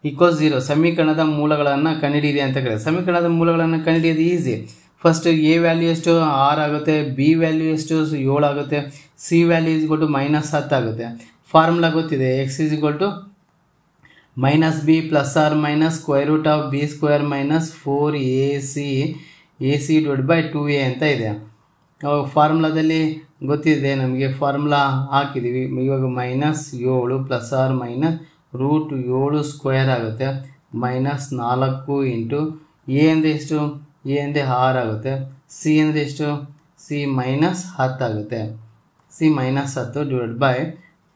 = 0 ಸಮೀಕರಣದ ಮೂಲಗಳನ್ನು ಕಂಡುಹಿಡಿಯಿರಿ ಅಂತ ಕೇಳಿದೆ. ಸಮೀಕರಣದ ಮೂಲಗಳನ್ನು ಕಂಡುಹಿಡಿಯೋದು ಈಸಿ. ಫಸ್ಟ್ ಎ ವ್ಯಾಲ್ಯೂ ಎಷ್ಟು, 6 ಆಗುತ್ತೆ. ಬಿ ವ್ಯಾಲ್ಯೂ ಎಷ್ಟು, 7 ಆಗುತ್ತೆ. ಸಿ ವ್ಯಾಲ್ಯೂ = -10 ಆಗುತ್ತೆ. ಫಾರ್ಮುಲಾ ಗೊತ್ತಿದೆ, x = -b ± √b² - 4ac/2a ಅಂತ ಇದೆ. ಫಾರ್ಮುಲಾದಲ್ಲಿ ಗೊತ್ತಿದೆ ನಮಗೆ, ಫಾರ್ಮುಲಾ ಹಾಕಿದ್ದೀವಿ. ಇವಾಗ -7 ± √7² ಆಗುತ್ತೆ. -4 ಇಂಟು ಎ ಅಂದರೆ ಎಷ್ಟು, ಎ ಅಂದರೆ 6 ಆಗುತ್ತೆ. ಸಿ ಅಂದರೆ ಎಷ್ಟು, ಸಿ -10 ಆಗುತ್ತೆ. ಸಿ -10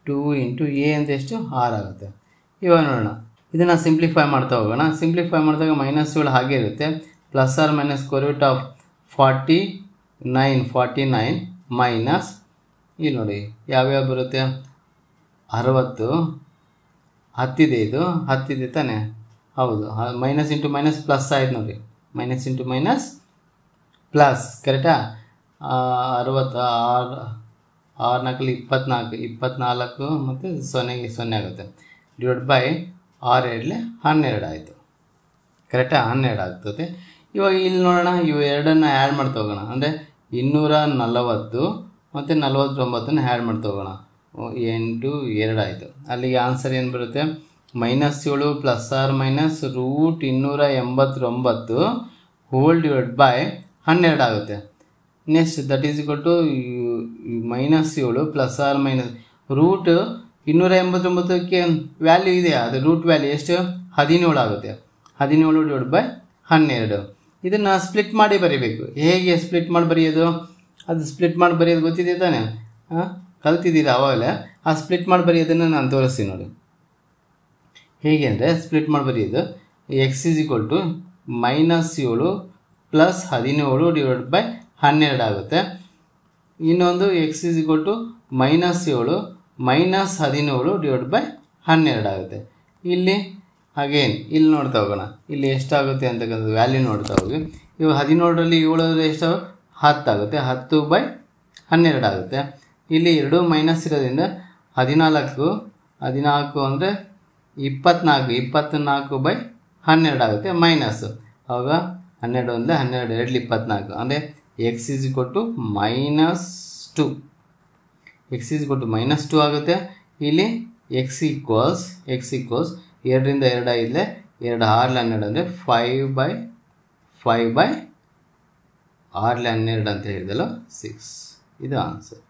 /2 ಇಂಟು ಎ ಅಂದರೆ ಎಷ್ಟು, 6 ಆಗುತ್ತೆ. ಇವಾಗ ನೋಡೋಣ, ಇದನ್ನು ಸಿಂಪ್ಲಿಫೈ ಮಾಡ್ತಾ ಹೋಗೋಣ. ಸಿಂಪ್ಲಿಫೈ ಮಾಡಿದಾಗ -7 ಹಾಗೆ ಇರುತ್ತೆ. ± √49 ಮೈನಸ್ ಇಲ್ಲಿ ನೋಡಿ ಯಾವ್ಯಾವ ಬರುತ್ತೆ, 60 ಹತ್ತಿದೆ, ಇದು ಹತ್ತಿದೆ ತಾನೆ, ಹೌದು. ಮೈನಸ್ ಇಂಟು ಮೈನಸ್ ಪ್ಲಸ್ ಆಯ್ತು ನೋಡಿ, ಮೈನಸ್ ಇಂಟು ಮೈನಸ್ ಪ್ಲಸ್, ಕರೆಕ್ಟಾ? 66 6 4 24 ಮತ್ತು 0 ಆಗುತ್ತೆ. ಡಿವೈಡ್ ಬೈ 6 2 12 ಆಯಿತು, ಕರೆಕ್ಟಾ? 12 ಆಗ್ತದೆ. ಇವಾಗ ಇಲ್ಲಿ ನೋಡೋಣ, ಇವು ಎರಡನ್ನು ಆ್ಯಡ್ ಮಾಡ್ತಾ ಹೋಗೋಣ. ಅಂದರೆ 240 ಮತ್ತು 49 ಆ್ಯಡ್ ಮಾಡ್ತಾ ಹೋಗೋಣ. 8 2 ಆಯಿತು. ಅಲ್ಲಿಗೆ ಆನ್ಸರ್ ಏನು ಬರುತ್ತೆ? -7 plus R minus √289 whole divide by 12 ಆಗುತ್ತೆ. Next that is equal to -7 plus R minus √289ಕ್ಕೆ ವ್ಯಾಲ್ಯೂ ಇದೆಯಾ? ಅದು ರೂಟ್ ವ್ಯಾಲ್ಯೂ ಎಷ್ಟು? 17 ಆಗುತ್ತೆ. 17 ಡಿವೈಡ್ ಬೈ 12. ಇದನ್ನು ಸ್ಪ್ಲಿಟ್ ಮಾಡಿ ಬರೀಬೇಕು. ಹೇಗೆ ಸ್ಪ್ಲಿಟ್ ಮಾಡಿ ಬರೆಯೋದು? ಅದು ಸ್ಪ್ಲಿಟ್ ಮಾಡಿ ಬರೆಯೋದು ಗೊತ್ತಿದೆ ತಾನೆ? ಕಲ್ತಿದ್ದೀರಾ ಅವಾಗಲೇ? ಆ ಸ್ಪ್ಲಿಟ್ ಮಾಡಿ ಬರೆಯೋದನ್ನು ನಾನು ತೋರಿಸ್ತೀನಿ ನೋಡಿ. ಹೇಗೆ ಅಂದರೆ ಸ್ಪ್ಲಿಟ್ ಮಾಡಿ ಬರೆಯೋದು, x is equal to -7 plus 17 divide by 12 ಆಗುತ್ತೆ. ಇನ್ನೊಂದು x is equal to -7 minus 17 divide by 12 ಆಗುತ್ತೆ. ಇಲ್ಲಿ ಅಗೇನ್ ಇಲ್ಲಿ ನೋಡ್ತಾ ಹೋಗೋಣ, ಇಲ್ಲಿ ಎಷ್ಟಾಗುತ್ತೆ ಅಂತಕ್ಕಂಥದ್ದು ವ್ಯಾಲ್ಯೂ ನೋಡ್ತಾ ಹೋಗಿ. ಇವಾಗ 17ರಲ್ಲಿ 7 ಎಷ್ಟು? 10 ಆಗುತ್ತೆ. 10 ಬೈ 12 ಆಗುತ್ತೆ. ಇಲ್ಲಿ 2 ಮೈನಸ್ ಇರೋದ್ರಿಂದ 14 ಅಂದರೆ 24 ಬೈ 12 ಆಗುತ್ತೆ ಮೈನಸ್. ಆವಾಗ 12 ಅಂದರೆ 12 2 24 ಅಂದರೆ x is equal to -2. x is equal to -2 ಆಗುತ್ತೆ. ಇಲ್ಲಿ x ಈಕ್ವಲ್ಸ್ 2ರಿಂದ 2 ಆಗಿದೆ, 2 6 12 ಅಂದರೆ 5 ಬೈ 6 12 ಅಂತ ಹೇಳಿದಲ್ಲ 6. ಇದು ಆನ್ಸರ್.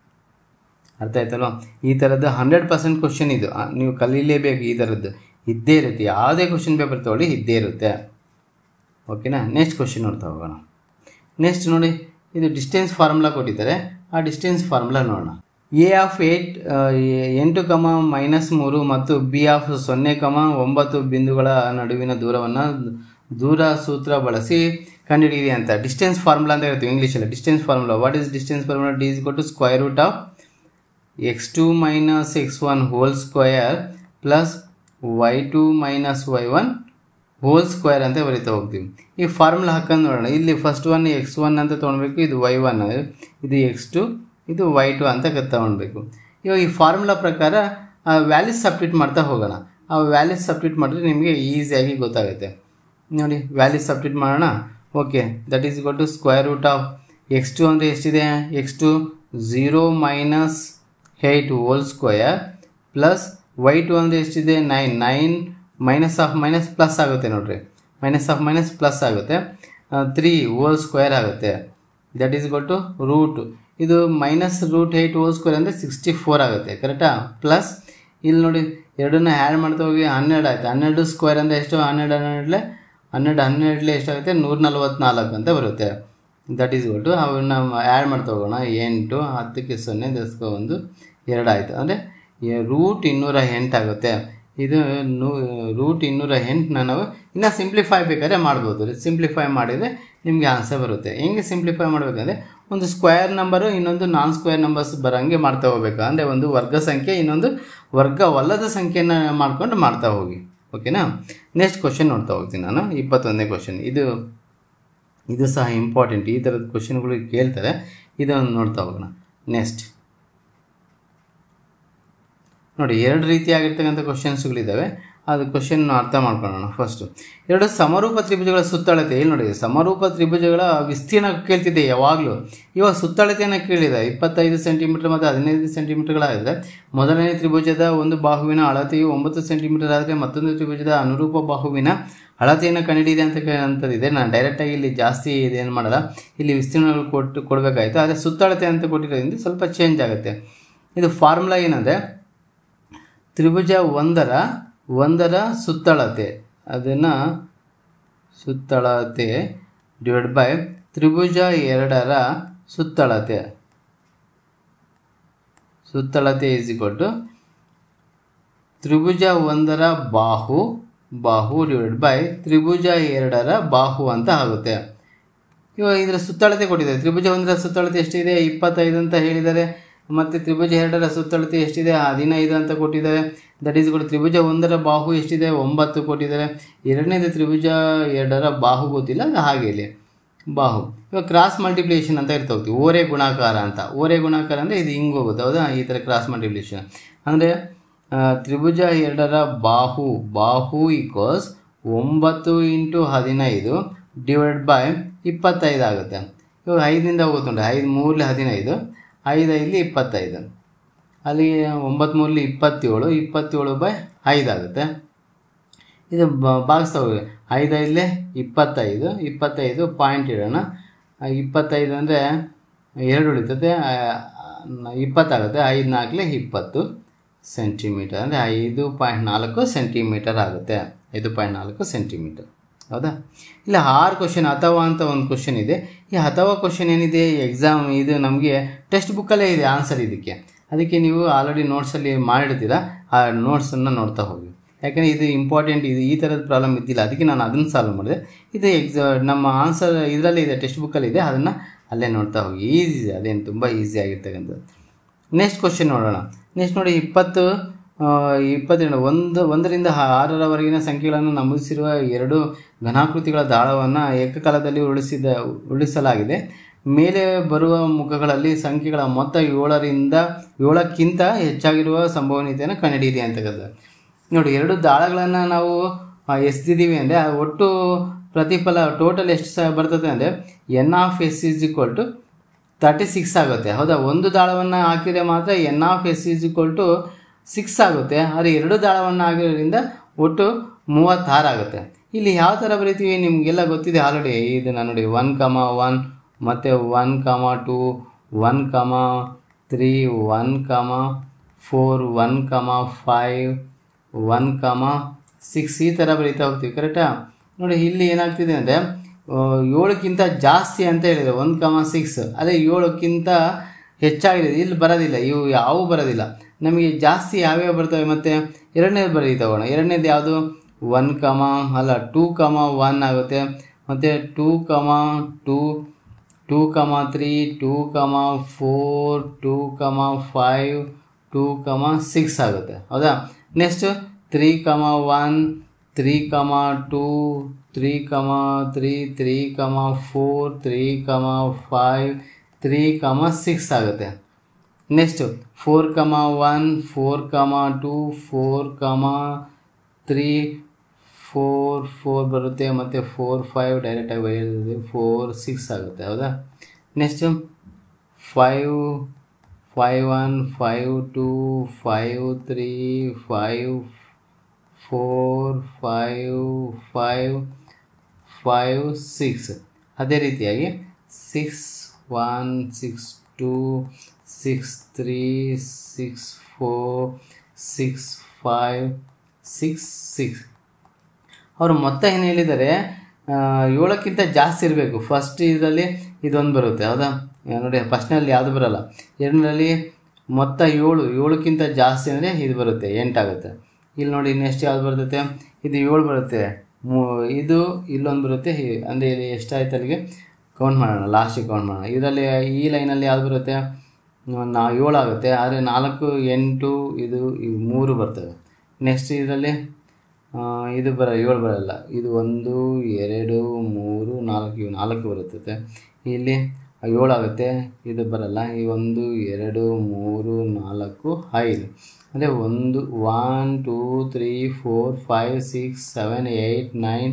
ಅರ್ಥ ಆಯ್ತಲ್ವ? ಈ ಥರದ್ದು 100% ಕ್ವಶನ್ ಇದು, ನೀವು ಕಲೀಲೇಬೇಕು. ಈ ಥರದ್ದು ಇದ್ದೇ ಇರುತ್ತೆ, ಯಾವುದೇ ಕ್ವಶನ್ ಪೇಪರ್ ತೊಗೊಳ್ಳಿ ಇದ್ದೇ ಇರುತ್ತೆ. ಓಕೆನಾ? ನೆಕ್ಸ್ಟ್ ಕ್ವಶನ್ ನೋಡ್ತಾ ಹೋಗೋಣ. ನೆಕ್ಸ್ಟ್ ನೋಡಿ, ಇದು ಡಿಸ್ಟೆನ್ಸ್ ಫಾರ್ಮುಲಾ ಕೊಟ್ಟಿದ್ದಾರೆ. ಆ ಡಿಸ್ಟೆನ್ಸ್ ಫಾರ್ಮುಲಾ ನೋಡೋಣ. a ಆಫ್ 8 -3 ಮತ್ತು b ಆಫ್ 0, 9 ಬಿಂದುಗಳ ನಡುವಿನ ದೂರ ಸೂತ್ರ ಬಳಸಿ ಕಂಡುಹಿಡಿಯಿರಿ ಅಂತ. ಡಿಸ್ಟೆನ್ಸ್ ಫಾರ್ಮುಲಾ ಅಂತ ಹೇಳ್ತೀವಿ ಇಂಗ್ಲೀಷಲ್ಲಿ. Distance formula, what is distance formula? d is equal to square root of x2 minus x1 whole square plus y2 minus y1 whole square ಅಂತ ಬರೀತಾ ಹೋಗ್ತೀವಿ. ಈ ಫಾರ್ಮುಲಾ ಹಾಕೊಂಡು ನೋಡೋಣ. ಇಲ್ಲಿ ಫಸ್ಟ್ ಒನ್ x1 ಅಂತ ತೊಗೊಳ್ಬೇಕು, ಇದು y1, ಇದು x2, ಇದು y2 ಅಂತ ತೊಗೊಳ್ಬೇಕು. ಇವಾಗ ಈ ಫಾರ್ಮುಲಾ ಪ್ರಕಾರ ವ್ಯಾಲ್ಯೂಸ್ ಸಬ್ಸ್ಟಿಟ್ಯೂಟ್ ಮಾಡ್ತಾ ಹೋಗೋಣ. ಆ ವ್ಯಾಲ್ಯೂಸ್ ಸಬ್ಸ್ಟಿಟ್ಯೂಟ್ ಮಾಡಿದ್ರೆ ನಿಮಗೆ ಈಸಿಯಾಗಿ ಗೊತ್ತಾಗುತ್ತೆ. ನೋಡಿ, ವ್ಯಾಲ್ಯೂಸ್ ಸಬ್ಸ್ಟಿಟ್ಯೂಟ್ ಮಾಡೋಣ. Okay, that is equal to square root of x2 ಅಂದರೆ ಎಷ್ಟಿದೆ? x2 0 minus 8 whole square plus y2 ಅಂದರೆ ಎಷ್ಟಿದೆ? 9 ಮೈನಸ್ ಆಫ್ ಮೈನಸ್ ಪ್ಲಸ್ ಆಗುತ್ತೆ ನೋಡ್ರಿ, ಮೈನಸ್ ಆಫ್ ಮೈನಸ್ ಪ್ಲಸ್ ಆಗುತ್ತೆ, 3 ಹೋಲ್ ಸ್ಕ್ವೇರ್ ಆಗುತ್ತೆ. That is equal to root, ಇದು -√8 ಹೋಲ್ ಸ್ಕ್ವೇರ್ ಅಂದರೆ 64 ಆಗುತ್ತೆ, ಕರೆಕ್ಟಾ? ಪ್ಲಸ್ ಇಲ್ಲಿ ನೋಡಿ ಎರಡನ್ನ ಆ್ಯಡ್ ಮಾಡ್ತಾ ಹೋಗಿ 12 ಆಯಿತು. 12 ಸ್ಕ್ವೇರ್ ಅಂದರೆ ಎಷ್ಟು? 12 ಎಷ್ಟಾಗುತ್ತೆ? 144 ಅಂತ ಬರುತ್ತೆ. ದಟ್ ಈಸ್ ಈಕ್ವಲ್ ಟು ಅವನ್ನ ಆ್ಯಡ್ ಮಾಡ್ತಾ ಹೋಗೋಣ. 8 10ಕ್ಕೆ 0 10ಕ್ಕೆ 1 2 ಆಯಿತು, ಅಂದರೆ √208 ಆಗುತ್ತೆ. ಇದು √208 ನಾವು ಇನ್ನೂ ಸಿಂಪ್ಲಿಫೈ ಬೇಕಾದ್ರೆ ಮಾಡ್ಬೋದು. ಸಿಂಪ್ಲಿಫೈ ಮಾಡಿದರೆ ನಿಮಗೆ ಆನ್ಸರ್ ಬರುತ್ತೆ. ಹೆಂಗೆ ಸಿಂಪ್ಲಿಫೈ ಮಾಡಬೇಕಂದ್ರೆ ಒಂದು ಸ್ಕ್ವೇರ್ ನಂಬರು ಇನ್ನೊಂದು ನಾನ್ ಸ್ಕ್ವೇರ್ ನಂಬರ್ಸ್ ಬರೋಂಗೆ ಮಾಡ್ತಾ ಹೋಗ್ಬೇಕು. ಅಂದರೆ ಒಂದು ವರ್ಗ ಸಂಖ್ಯೆ ಇನ್ನೊಂದು ವರ್ಗವಲ್ಲದ ಸಂಖ್ಯೆಯನ್ನು ಮಾಡ್ಕೊಂಡು ಮಾಡ್ತಾ ಹೋಗಿ. ಓಕೆನಾ? ನೆಕ್ಸ್ಟ್ ಕ್ವಶನ್ ನೋಡ್ತಾ ಹೋಗ್ತೀನಿ ನಾನು. 21ನೇ ಕ್ವಶನ್. ಇದು ಸಹ ಇಂಪಾರ್ಟೆಂಟ್. ಈ ಥರದ ಕ್ವಶನ್ಗಳು ಕೇಳ್ತಾರೆ, ಇದನ್ನು ನೋಡ್ತಾ ಹೋಗೋಣ. ನೆಕ್ಸ್ಟ್ ನೋಡಿ, 2 ರೀತಿಯಾಗಿರ್ತಕ್ಕಂಥ ಕ್ವಶನ್ಸ್ಗಳಿದ್ದಾವೆ. ಅದು ಕ್ವಶನ್ ಅರ್ಥ ಮಾಡ್ಕೊಳ್ಳೋಣ. ಫಸ್ಟು, 2 ಸಮರೂಪ ತ್ರಿಭುಜಗಳ ಸುತ್ತಳತೆ. ಇಲ್ಲಿ ನೋಡಿ, ಸಮರೂಪ ತ್ರಿಭುಜಗಳ ವಿಸ್ತೀರ್ಣ ಕೇಳ್ತಿದ್ದೆ ಯಾವಾಗಲೂ. ಇವಾಗ ಸುತ್ತಳತೆಯನ್ನು ಕೇಳಿದೆ. 25 ಸೆಂಟಿಮೀಟರ್ ಮತ್ತು 15 ಸೆಂಟಿಮೀಟರ್ಗಳಾದರೆ ಮೊದಲನೇ ತ್ರಿಭುಜದ ಒಂದು ಬಾಹುವಿನ ಅಳತೆಯು 9 ಸೆಂಟಿಮೀಟರ್ ಆದರೆ ಮತ್ತೊಂದು ತ್ರಿಭುಜದ ಅನುರೂಪ ಬಾಹುವಿನ ಅಳತೆಯನ್ನು ಕಂಡುಹಿಡಿದೆ ಅಂತಂದಿದೆ. ನಾನು ಡೈರೆಕ್ಟಾಗಿ ಇಲ್ಲಿ ಜಾಸ್ತಿ ಇದೇನು ಮಾಡಲ್ಲ, ಇಲ್ಲಿ ವಿಸ್ತೀರ್ಣಗಳು ಕೊಡಬೇಕಾಯ್ತು. ಆದರೆ ಸುತ್ತಳತೆ ಅಂತ ಕೊಟ್ಟಿರೋದ್ರಿಂದ ಸ್ವಲ್ಪ ಚೇಂಜ್ ಆಗುತ್ತೆ. ಇದು ಫಾರ್ಮುಲಾ ಏನಂದರೆ ತ್ರಿಭುಜ ಒಂದರ ಸುತ್ತಳತೆ, ಅದನ್ನು ಸುತ್ತಳತೆ ಡಿವೈಡ್ ಬೈ ತ್ರಿಭುಜ 2ರ ಸುತ್ತಳತೆ. ಸುತ್ತಳತೆ ಈಸ್ ಈಕ್ವಲ್ ಟು ತ್ರಿಭುಜ 1ರ ಬಾಹು ಡಿವೈಡ್ ಬೈ ತ್ರಿಭುಜ 2ರ ಬಾಹು ಅಂತ ಆಗುತ್ತೆ. ಇವಾಗ ಇದರ ಸುತ್ತಳತೆ ಕೊಟ್ಟಿದ್ದಾರೆ. ತ್ರಿಭುಜ 1ರ ಸುತ್ತಳತೆ ಎಷ್ಟಿದೆ? 25 ಅಂತ ಹೇಳಿದ್ದಾರೆ. ಮತ್ತು ತ್ರಿಭುಜ 2ರ ಸುತ್ತಳತೆ ಎಷ್ಟಿದೆ 15 ಅಂತ ಕೊಟ್ಟಿದ್ದಾರೆ. ದಟ್ ಈಸ್ ಕೂಡ ತ್ರಿಭುಜ 1ರ ಬಾಹು ಎಷ್ಟಿದೆ 9 ಕೊಟ್ಟಿದ್ದಾರೆ. ಎರಡನೇದು ತ್ರಿಭುಜ 2ರ ಬಾಹು ಗೊತ್ತಿಲ್ಲ, ಅದು ಹಾಗೆ ಇಲ್ಲಿ ಬಾಹು. ಇವಾಗ ಕ್ರಾಸ್ ಮಲ್ಟಿಪ್ಲಿಕೇಶನ್ ಅಂತ ಇರ್ತಾ ಹೋಗ್ತೀವಿ, ಓರೆ ಗುಣಾಕಾರ ಅಂತ. ಓರೆ ಗುಣಾಕಾರ ಅಂದರೆ ಇದು ಹಿಂಗೆ ಹೋಗುತ್ತೆ, ಹೌದಾ? ಈ ಥರ ಕ್ರಾಸ್ ಮಲ್ಟಿಪ್ಲಿಕೇಶನ್ ಅಂದರೆ ತ್ರಿಭುಜ 2ರ ಬಾಹು ಈಕ್ವಲ್ಸ್ 9 × 15 ಡಿವೈಡ್ ಬೈ 25 ಆಗುತ್ತೆ. ಇವಾಗ 5ನಿಂದ ಹೋಗುತ್ತುಂಟು, 5 3 15, 5 5 25, ಅಲ್ಲಿ 9 3 27, 27/5 ಆಗುತ್ತೆ. ಇದು ಭಾಗಿಸ್ತಾ ಹೋಗಿ 5 5 25, 25 ಪಾಯಿಂಟ್ ಇಡೋಣ. 25 ಅಂದರೆ 2 ಉಳಿತದೆ, 20 ಆಗುತ್ತೆ. 5 4 20 ಸೆಂಟಿಮೀಟರ್ ಅಂದರೆ 5.4 ಸೆಂಟಿಮೀಟರ್ ಆಗುತ್ತೆ. 5.4 ಸೆಂಟಿಮೀಟರ್, ಹೌದಾ? ಇಲ್ಲ 6 ಕ್ವಶನ್ ಅಥವಾ ಅಂತ ಒಂದು ಕ್ವಶನ್ ಇದೆ. ಈ ಅಥವಾ ಕ್ವಶನ್ ಏನಿದೆ ಎಕ್ಸಾಮ್, ಇದು ನಮಗೆ ಟೆಕ್ಸ್ಟ್ ಬುಕ್ಕಲ್ಲೇ ಇದೆ ಆನ್ಸರ್ ಇದಕ್ಕೆ. ಅದಕ್ಕೆ ನೀವು ಆಲ್ರೆಡಿ ನೋಟ್ಸಲ್ಲಿ ಮಾಡಿರ್ತೀರ, ಆ ನೋಟ್ಸನ್ನು ನೋಡ್ತಾ ಹೋಗಿ. ಯಾಕೆಂದರೆ ಇದು ಇಂಪಾರ್ಟೆಂಟ್, ಇದು ಈ ಥರದ ಪ್ರಾಬ್ಲಮ್ ಇದ್ದಿಲ್ಲ, ಅದಕ್ಕೆ ನಾನು ಅದನ್ನು ಸಾಲ್ವ್ ಮಾಡಿದೆ. ಇದು ನಮ್ಮ ಆನ್ಸರ್ ಇದರಲ್ಲೇ ಇದೆ, ಟೆಕ್ಸ್ಟ್ ಬುಕ್ಕಲ್ಲಿ ಇದೆ, ಅದನ್ನು ಅಲ್ಲೇ ನೋಡ್ತಾ ಹೋಗಿ. ಈಸಿ, ಅದೇನು ತುಂಬ ಈಸಿ ಆಗಿರ್ತಕ್ಕಂಥದ್ದು. ನೆಕ್ಸ್ಟ್ ಕ್ವಶನ್ ನೋಡೋಣ. ನೆಕ್ಸ್ಟ್ ನೋಡಿ 22 1ರಿಂದ 6ರವರೆಗಿನ ಸಂಖ್ಯೆಗಳನ್ನು ನಮೂದಿಸಿರುವ 2 ಘನಾಕೃತಿಗಳ ದಾಳವನ್ನು ಏಕಕಾಲದಲ್ಲಿ ಉರುಳಿಸಲಾಗಿದೆ. ಮೇಲೆ ಬರುವ ಮುಖಗಳಲ್ಲಿ ಸಂಖ್ಯೆಗಳ ಮೊತ್ತ 7ಕ್ಕಿಂತ ಹೆಚ್ಚಾಗಿರುವ ಸಂಭವನೀಯತೆಯನ್ನು ಕಂಡುಹಿಡಿಯಿರಿ ಅಂತಕ್ಕಂಥದ್ದು. ನೋಡಿ, 2 ದಾಳಗಳನ್ನು ನಾವು ಎಸ್ದಿದ್ದೀವಿ ಅಂದರೆ ಒಟ್ಟು ಪ್ರತಿಫಲ ಟೋಟಲ್ ಎಷ್ಟು ಬರ್ತದೆ ಅಂದರೆ n(s) = 36 ಆಗುತ್ತೆ, ಹೌದಾ? ಒಂದು ದಾಳವನ್ನು ಹಾಕಿದರೆ ಮಾತ್ರ n(s) = 6 ಆಗುತ್ತೆ. ಆದರೆ 2 ದಾಳವನ್ನು ಹಾಕಿರೋದ್ರಿಂದ ಒಟ್ಟು 36 ಆಗುತ್ತೆ. ಇಲ್ಲಿ ಯಾವ ಥರ ಬರೀತೀವಿ ನಿಮಗೆಲ್ಲ ಗೊತ್ತಿದೆ ಆಲ್ರೆಡಿ. ಇದನ್ನು ನೋಡಿ 1,1 ಮತ್ತು 1,2 1,3 1,4 1,5 1,6 ಈ ಥರ ಬರೀತಾ ಹೋಗ್ತೀವಿ, ಕರೆಕ್ಟಾ? ನೋಡಿ, ಇಲ್ಲಿ ಏನಾಗ್ತಿದೆ ಅಂದರೆ 7ಕ್ಕಿಂತ ಜಾಸ್ತಿ ಅಂತ ಹೇಳಿದೆ 1,6, ಅದೇ 7ಕ್ಕಿಂತ ಹೆಚ್ಚಾಗಿದೆ, ಇಲ್ಲಿ ಬರೋದಿಲ್ಲ, ಇವು ಯಾವೂ ಬರೋದಿಲ್ಲ. ನಮಗೆ ಜಾಸ್ತಿ ಯಾವ್ಯಾವ ಬರ್ತವೆ? ಮತ್ತು ಎರಡನೇದು ಬರೀತಾಗೋಣ. ಎರಡನೇದು ಯಾವುದು 2,1 ಆಗುತ್ತೆ. ಮತ್ತು 2,2 2,3 2,4 2,5 2,6 ಆಗುತ್ತೆ, ಹೌದಾ? ನೆಕ್ಸ್ಟ್ 3,1 3,2 3,3 3,4 3,5 3,6 ಆಗುತ್ತೆ. ನೆಕ್ಸ್ಟ್ 4,1 4,2 4,3 4 ಬರುತ್ತೆ. ಮತ್ತು 4 5 ಡೈರೆಕ್ಟಾಗಿ ಬರೆಯೋದು 4 6 ಆಗುತ್ತೆ, ಹೌದಾ? ನೆಕ್ಸ್ಟ್ 5 5 1 5 2 5 3 5 4 5 5 5 6. ಅದೇ ರೀತಿಯಾಗಿ 6 1 6 2 6 3 6 4 6 5 6 6. ಅವರು ಮೊತ್ತ ಏನು ಹೇಳಿದ್ದಾರೆ, 7ಕ್ಕಿಂತ ಜಾಸ್ತಿ ಇರಬೇಕು. ಫಸ್ಟ್ ಇದರಲ್ಲಿ ಇದೊಂದು ಬರುತ್ತೆ, ಹೌದಾ? ನೋಡಿ, ಫಸ್ಟ್ನಲ್ಲಿ ಯಾವುದು ಬರೋಲ್ಲ. ಎರಡನೇದಲ್ಲಿ ಮೊತ್ತ 7ಕ್ಕಿಂತ ಜಾಸ್ತಿ ಅಂದರೆ ಇದು ಬರುತ್ತೆ, 8 ಆಗುತ್ತೆ. ಇಲ್ಲಿ ನೋಡಿ, ನೆಕ್ಸ್ಟ್ ಯಾವ್ದು ಬರ್ತೈತೆ, ಇದು 7 ಬರುತ್ತೆ. ಇದು ಇಲ್ಲೊಂದು ಬರುತ್ತೆ, ಅಂದರೆ ಇಲ್ಲಿ ಎಷ್ಟಾಯ್ತು ಅಲ್ಲಿಗೆ ಕೌಂಟ್ ಮಾಡೋಣ, ಲಾಸ್ಟಿಗೆ ಕೌಂಟ್ ಮಾಡೋಣ. ಇದರಲ್ಲಿ ಈ ಲೈನಲ್ಲಿ ಯಾವ್ದು ಬರುತ್ತೆ, 7 ಆಗುತ್ತೆ. ಆದರೆ 4 8 ಇದು 3 ಬರ್ತವೆ. ನೆಕ್ಸ್ಟ್ ಇದರಲ್ಲಿ ಇದು 7 ಬರೋಲ್ಲ, ಇದು 1 2 3 4 ಇವು 4 ಬರುತ್ತದೆ. ಇಲ್ಲಿ 7 ಆಗುತ್ತೆ, ಇದು ಬರಲ್ಲ. ಈ 1 2 3 4 5 ಅಂದರೆ 1 2 3 4 5 6 7 8 9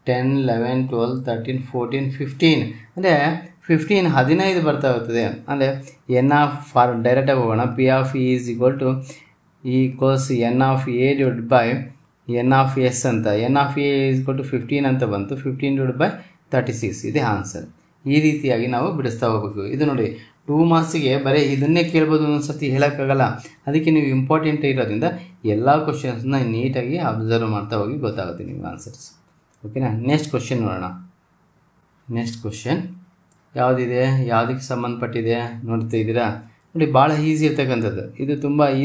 10 11 12 13 14 15 ಅಂದರೆ 15 ಬರ್ತಾ ಹೋಗ್ತದೆ. ಅಂದರೆ n(r) ಡೈರೆಕ್ಟಾಗಿ ಹೋಗೋಣ. P(e) = n(a) ಅಂತ. n(a) = 15 ಅಂತ ಬಂತು. 15/36 ಇದೇ ಆನ್ಸರ್. ಈ ರೀತಿಯಾಗಿ ನಾವು ಬಿಡಿಸ್ತಾ ಹೋಗಬೇಕು. ಇದು ನೋಡಿ, 2 ಮಾರ್ಕ್ಸಿಗೆ ಬರೀ ಇದನ್ನೇ ಕೇಳ್ಬೋದು, ಒಂದೊಂದು ಸರ್ತಿ ಹೇಳೋಕ್ಕಾಗಲ್ಲ. ಅದಕ್ಕೆ ನೀವು ಇಂಪಾರ್ಟೆಂಟ್ ಇರೋದ್ರಿಂದ ಎಲ್ಲ ಕ್ವಶನ್ಸ್ನ ನೀಟಾಗಿ ಅಬ್ಸರ್ವ್ ಮಾಡ್ತಾ ಹೋಗಿ ಗೊತ್ತಾಗುತ್ತೆ ನಿಮ್ಗೆ ಆನ್ಸರ್ಸ್. ಓಕೆನಾ? ನೆಕ್ಸ್ಟ್ ಕ್ವಶನ್ ನೋಡೋಣ. ನೆಕ್ಸ್ಟ್ ಕ್ವಶನ್ ಯಾವುದಿದೆ, ಯಾವುದಕ್ಕೆ ಸಂಬಂಧಪಟ್ಟಿದೆ ನೋಡ್ತಾ ಇದ್ದೀರಾ? ನೋಡಿ, ಭಾಳ ಈಸಿ ಇರ್ತಕ್ಕಂಥದ್ದು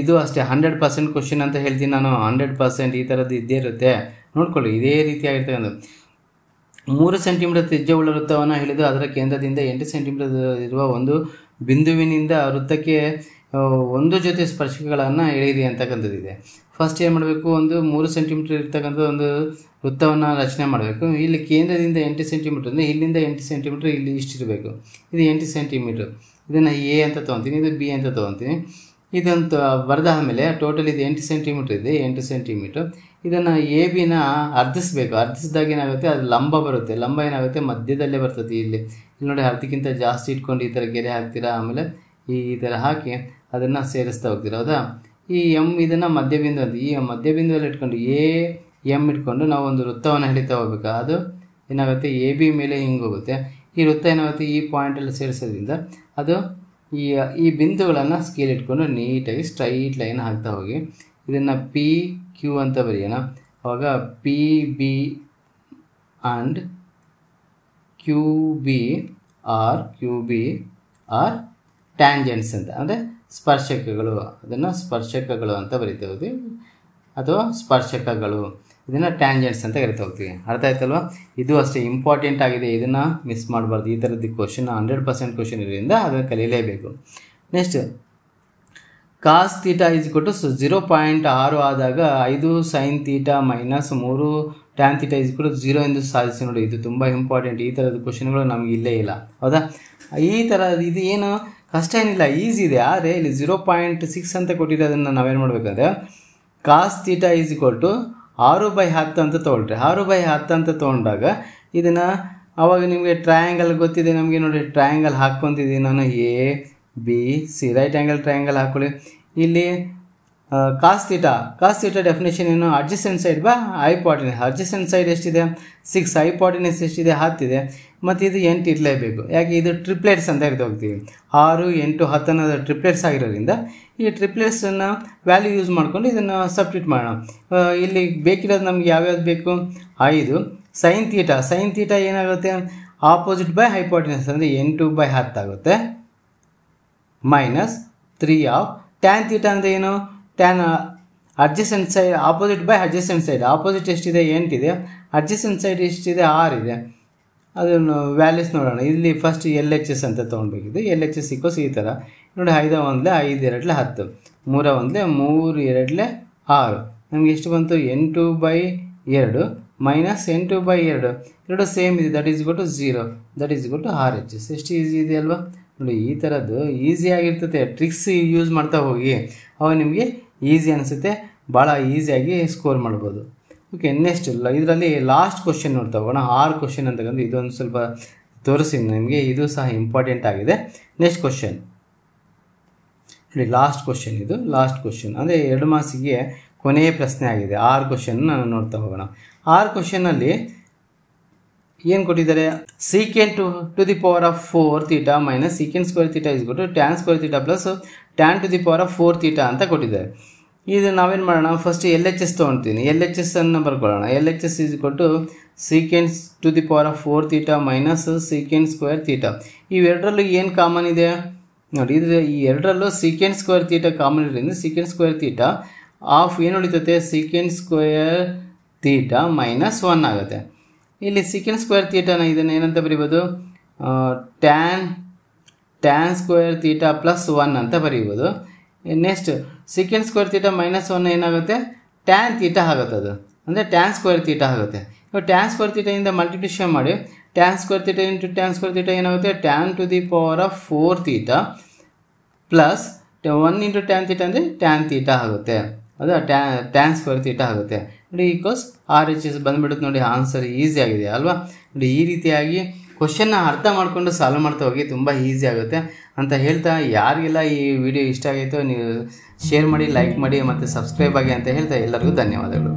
ಇದು ಅಷ್ಟೇ. 100% ಕ್ವಶನ್ ಅಂತ ಹೇಳ್ತೀನಿ ನಾನು. 100% ಈ ಥರದ್ದು ಇದ್ದೇ ಇರುತ್ತೆ, ನೋಡ್ಕೊಳ್ಳಿ. ಇದೇ ರೀತಿಯಾಗಿರ್ತಕ್ಕಂಥದ್ದು. 3 ಸೆಂಟಿಮೀಟರ್ ತ್ರಿಜ್ಯವುಳ್ಳ ವೃತ್ತವನ್ನು ಹಿಡಿದು ಅದರ ಕೇಂದ್ರದಿಂದ 8 ಸೆಂಟಿಮೀಟರ್ ಇರುವ ಒಂದು ಬಿಂದುವಿನಿಂದ ವೃತ್ತಕ್ಕೆ ಒಂದು ಜೊತೆ ಸ್ಪರ್ಶಕಗಳನ್ನು ಎಳೆಯಿರಿ ಅಂತಕ್ಕಂಥದ್ದಿದೆ. ಫಸ್ಟ್ ಏನು ಮಾಡಬೇಕು, ಒಂದು 3 ಸೆಂಟಿಮೀಟರ್ ಇರ್ತಕ್ಕಂಥ ಒಂದು ವೃತ್ತವನ್ನು ರಚನೆ ಮಾಡಬೇಕು. ಇಲ್ಲಿ ಕೇಂದ್ರದಿಂದ 8 ಸೆಂಟಿಮೀಟರ್ ಅಂದರೆ ಇಲ್ಲಿಂದ 8 ಸೆಂಟಿಮೀಟರ್ ಇಲ್ಲಿ ಇಷ್ಟಿರಬೇಕು. ಇದು 8 ಸೆಂಟಿಮೀಟರ್. ಇದನ್ನು ಎ ಅಂತ ತೊಗೊತೀನಿ, ಇದು ಬಿ ಅಂತ ತೊಗೊತೀನಿ. ಇದಂತ ಬರೆದಾದ ಮೇಲೆ ಟೋಟಲ್ ಇದು 8 ಸೆಂಟಿಮೀಟರ್ ಇದೆ, 8 ಸೆಂಟಿಮೀಟರ್. ಇದನ್ನು ಎ ಬಿನ ಅರ್ಧಿಸ್ಬೇಕು. ಅರ್ಧಿಸಿದಾಗ ಏನಾಗುತ್ತೆ, ಅದು ಲಂಬ ಬರುತ್ತೆ. ಲಂಬ ಏನಾಗುತ್ತೆ, ಮಧ್ಯದಲ್ಲೇ ಬರ್ತದೆ. ಇಲ್ಲಿ ನೋಡಿ, ಅರ್ಧಕ್ಕಿಂತ ಜಾಸ್ತಿ ಇಟ್ಕೊಂಡು ಈ ಥರ ಗೆರೆ ಹಾಕ್ತೀರಾ, ಆಮೇಲೆ ಈ ಥರ ಹಾಕಿ ಅದನ್ನು ಸೇರಿಸ್ತಾ ಹೋಗ್ತೀರಾ, ಹೌದಾ. ಈ ಎಮ್ ಇದನ್ನು ಮಧ್ಯಬಿಂದು ಅಂತ, ಈ ಮಧ್ಯಬಿಂದುವಲ್ಲಿ ಇಟ್ಕೊಂಡು ಎ ಎಮ್ ಇಟ್ಕೊಂಡು ನಾವು ಒಂದು ವೃತ್ತವನ್ನು ಎಳಿತಾ ಹೋಗ್ಬೇಕು. ಅದು ಏನಾಗುತ್ತೆ, ಎ ಬಿ ಮೇಲೆ ಹಿಂಗೆ ಹೋಗುತ್ತೆ. ಈ ವೃತ್ತ ಏನಾಗುತ್ತೆ, ಈ ಪಾಯಿಂಟಲ್ಲಿ ಸೇರಿಸೋದ್ರಿಂದ ಅದು ಈ ಬಿಂದುಗಳನ್ನು ಸ್ಕೇಲ್ ಇಟ್ಕೊಂಡು ನೀಟಾಗಿ ಸ್ಟ್ರೈಟ್ ಲೈನ್ ಹಾಕ್ತಾ ಹೋಗಿ ಇದನ್ನು ಪಿ ಕ್ಯೂ ಅಂತ ಬರೆಯೋಣ. ಆವಾಗ P B and Q B are tangents ಅಂತ, ಅಂದರೆ ಸ್ಪರ್ಶಕಗಳು. ಅದನ್ನು ಸ್ಪರ್ಶಕಗಳು ಅಂತ ಬರಿತಾ ಹೋಗ್ತೀವಿ, ಅಥವಾ ಸ್ಪರ್ಶಕಗಳು. ಇದನ್ನು ಟ್ಯಾಂಜೆಂಟ್ಸ್ ಅಂತ ಕರಿತಾ ಹೋಗ್ತೀವಿ. ಅರ್ಥ ಆಯ್ತಲ್ವ. ಇದು ಅಷ್ಟೇ ಇಂಪಾರ್ಟೆಂಟ್ ಆಗಿದೆ, ಇದನ್ನು ಮಿಸ್ ಮಾಡಬಾರ್ದು. ಈ ಥರದ್ದು ಕ್ವಶನ್ 100% ಕ್ವಶನ್ ಇರೋದ್ರಿಂದ ಅದನ್ನು ಕಲೀಲೇಬೇಕು. Next, cos theta is equal to 0.6 ಆದಾಗ 5 sine theta minus 3 tan theta is equal to 0 ಎಂದು ಸಾಧಿಸಿ ನೋಡಿ. ಇದು ತುಂಬ ಇಂಪಾರ್ಟೆಂಟ್. ಈ ಥರದ ಕ್ವಶನ್ಗಳು ನಮಗೆ ಇಲ್ಲೇ ಇಲ್ಲ, ಹೌದಾ. ಈ ಥರ ಇದು ಏನು ಕಷ್ಟ ಏನಿಲ್ಲ, ಈಸಿ ಇದೆ. ಆದರೆ ಇಲ್ಲಿ 0.6 ಅಂತ ಕೊಟ್ಟಿರೋದನ್ನು ನಾವೇನು ಮಾಡಬೇಕಂದ್ರೆ, cos theta is equal to 6/10 ಅಂತ ತೊಗೊಳ್ರಿ. 6/10 ಅಂತ ತೊಗೊಂಡಾಗ ಇದನ್ನು ಆವಾಗ ನಿಮಗೆ ಟ್ರಯಾಂಗಲ್ ಗೊತ್ತಿದೆ ನಮಗೆ. ನೋಡಿ, ಟ್ರಯಾಂಗಲ್ ಹಾಕ್ಕೊತಿದ್ದೀನಿ ನಾನು, A B C, right angle triangle ಹಾಕ್ಕೊಳ್ಳಿ. ಇಲ್ಲಿ ಕಾಸ್ ತೀಟಾ ಡೆಫಿನೇಷನ್ ಏನು, adjacent side by hypotenuse. Adjacent side ಎಷ್ಟಿದೆ, 6. ಹೈಪಾಟಿನಸ್ ಎಷ್ಟಿದೆ, 10 ಇದೆ. ಮತ್ತು ಇದು 8 ಇರಲೇಬೇಕು. ಯಾಕೆ, ಇದು ಟ್ರಿಪ್ಲೆಟ್ಸ್ ಅಂತ ಹೇಳ್ತಾ ಹೋಗ್ತೀವಿ. 6, 8, 10 ಅನ್ನೋದು ಟ್ರಿಪ್ಲೆಟ್ಸ್ ಆಗಿರೋದ್ರಿಂದ ಈ ಟ್ರಿಪ್ಲೆಟ್ಸನ್ನು ವ್ಯಾಲ್ಯೂ ಯೂಸ್ ಮಾಡಿಕೊಂಡು ಇದನ್ನು ಸಬ್ಸ್ಟಿಟ್ಯೂಟ್ ಮಾಡೋಣ. ಇಲ್ಲಿ ಬೇಕಿರೋದು ನಮ್ಗೆ ಯಾವ್ಯಾವ್ದು ಬೇಕು, 5 ಸೈನ್ ತೀಟಾ ಏನಾಗುತ್ತೆ, ಆಪೋಸಿಟ್ ಬೈ ಹೈಪಾಟಿನಸ್ ಅಂದರೆ 8/10 ಆಗುತ್ತೆ. ಮೈನಸ್ 3 ಆಫ್ ಟ್ಯಾನ್ ತೀಟಾ ಅಂದರೆ ಏನು, tan adjacent side opposite by adjacent side. Opposite ಎಷ್ಟಿದೆ, 8 ಇದೆ. ಅಡ್ಜಸೆಂಟ್ ಸೈಡ್ ಎಷ್ಟಿದೆ, 6 ಇದೆ. ಅದನ್ನು ವ್ಯಾಲ್ಯೂಸ್ ನೋಡೋಣ. ಇಲ್ಲಿ ಫಸ್ಟ್ LHS ಅಂತ ತೊಗೊಳ್ಬೇಕಿದೆ. LHS ಸಿಕ್ಕೋಸ್ ಈ ಥರ ನೋಡಿ, 5 1 5 2 10, 3 1 3 2 6. ನಮಗೆ ಎಷ್ಟು ಬಂತು, 8/2 ಮೈನಸ್ 8/2 ಎರಡು ಸೇಮ್ ಇದೆ. That is equal to 0. That is equal to RHS. ಎಷ್ಟು ಈಸಿ ಇದೆ ಅಲ್ವಾ. ನೋಡಿ, ಈ ಥರದ್ದು ಈಸಿಯಾಗಿರ್ತದೆ. ಟ್ರಿಕ್ಸ್ ಯೂಸ್ ಮಾಡ್ತಾ ಹೋಗಿ, ಅವಾಗ ನಿಮಗೆ ಈಸಿ ಅನಿಸುತ್ತೆ, ಭಾಳ ಈಸಿಯಾಗಿ ಸ್ಕೋರ್ ಮಾಡ್ಬೋದು. ಓಕೆ, ನೆಕ್ಸ್ಟ್ ಇದರಲ್ಲಿ ಲಾಸ್ಟ್ ಕ್ವಶನ್ ನೋಡ್ತಾ ಹೋಗೋಣ. 6 ಕ್ವಶನ್ ಅಂತಕ್ಕಂಥ ಇದೊಂದು ಸ್ವಲ್ಪ ತೋರಿಸ್ತೀನಿ ನಿಮಗೆ, ಇದು ಸಹ ಇಂಪಾರ್ಟೆಂಟ್ ಆಗಿದೆ. ನೆಕ್ಸ್ಟ್ ಕ್ವಶನ್ ನೋಡಿ, ಲಾಸ್ಟ್ ಕ್ವಶನ್. ಇದು ಲಾಸ್ಟ್ ಕ್ವಶನ್ ಅಂದರೆ 2 ಮಾರ್ಕ್ಸಿಗೆ ಕೊನೆಯ ಪ್ರಶ್ನೆ ಆಗಿದೆ. 6 ಕ್ವಶನ್ ನಾನು ನೋಡ್ತಾ ಹೋಗೋಣ. 6 ಕ್ವಶನಲ್ಲಿ ಏನು ಕೊಟ್ಟಿದ್ದಾರೆ, secant to the power of 4 theta minus secant square theta is ಕೊಟ್ಟು tan square theta plus tan to the power of 4 theta ಅಂತ ಕೊಟ್ಟಿದ್ದಾರೆ. ಇದು ನಾವೇನು ಮಾಡೋಣ, ಫಸ್ಟ್ LHS ತೊಗೊಳ್ತೀನಿ. LHS ಅನ್ನು ಬರ್ಕೊಳ್ಳೋಣ. LHS ಈಸ್ ಕೊಟ್ಟು secant to the power of 4 theta minus secant square theta. ಇವೆರಡರಲ್ಲೂ ಏನು ಕಾಮನ್ ಇದೆ ನೋಡಿ, ಈ ಎರಡರಲ್ಲೂ ಸೀಕೆಂಟ್ ಸ್ಕ್ವೇರ್ ತೀಟಾ ಕಾಮನ್ ಇರೋದ್ರಿಂದ ಸೀಕೆಂಟ್ ಸ್ಕ್ವೇರ್ ತೀಟಾ ಆಫ್ ಏನು ಉಳಿತೈತೆ, ಸೀಕೆಂಟ್ ಸ್ಕ್ವೇರ್ ತೀಟಾ ಮೈನಸ್ 1 ಆಗುತ್ತೆ. ಇಲ್ಲಿ ಸೀಕೆಂಟ್ ಸ್ಕ್ವೇರ್ ತೀಟಾನ ಇದನ್ನು ಏನಂತ ಬರೀಬೋದು, ಟ್ಯಾನ್ ಸ್ಕ್ವೇರ್ ತೀಟಾ ಪ್ಲಸ್ 1 ಅಂತ ಬರೀಬೋದು. Next secant square theta minus 1 ಏನಾಗುತ್ತೆ, ಟ್ಯಾನ್ ತೀಟಾ ಆಗುತ್ತೆ. ಅದು ಅಂದರೆ ಟ್ಯಾನ್ ಸ್ಕ್ವೇರ್ ತೀಟಾ ಆಗುತ್ತೆ. ಇವಾಗ ಟ್ಯಾನ್ ಸ್ಕ್ವೇರ್ ತೀಟಾಯಿಂದ ಮಲ್ಟಿಪ್ಲಿಕೇಶನ್ ಮಾಡಿ tan square theta into tan square theta ಏನಾಗುತ್ತೆ, tan to the power of 4 theta plus 1 into tan theta ಅಂದರೆ ಟ್ಯಾನ್ ತೀಟಾ ಆಗುತ್ತೆ. ಅದು ಟ್ಯಾನ್ ಸ್ಕ್ವೇರ್ ತೀಟಾ ಆಗುತ್ತೆ. ನೋಡಿ, ಈಕ್ವಲ್ಸ್ RHS ಬಂದುಬಿಡುತ್ತೆ. ನೋಡಿ, ಆನ್ಸರ್ ಈಸಿ ಆಗಿದೆ ಅಲ್ವಾ. ನೋಡಿ, ಈ ರೀತಿಯಾಗಿ ಕ್ವಶನ್ನ ಅರ್ಥ ಮಾಡಿಕೊಂಡು ಸಾಲ್ವ್ ಮಾಡ್ತಾ ಹೋಗಿ ತುಂಬ ಈಸಿ ಆಗುತ್ತೆ ಅಂತ ಹೇಳ್ತಾ, ಯಾರಿಗೆಲ್ಲ ಈ ವಿಡಿಯೋ ಇಷ್ಟ ಆಗೈತೋ ನೀವು ಶೇರ್ ಮಾಡಿ, ಲೈಕ್ ಮಾಡಿ ಮತ್ತು ಸಬ್ಸ್ಕ್ರೈಬ್ ಆಗಿ ಅಂತ ಹೇಳ್ತಾ ಎಲ್ಲರಿಗೂ ಧನ್ಯವಾದಗಳು.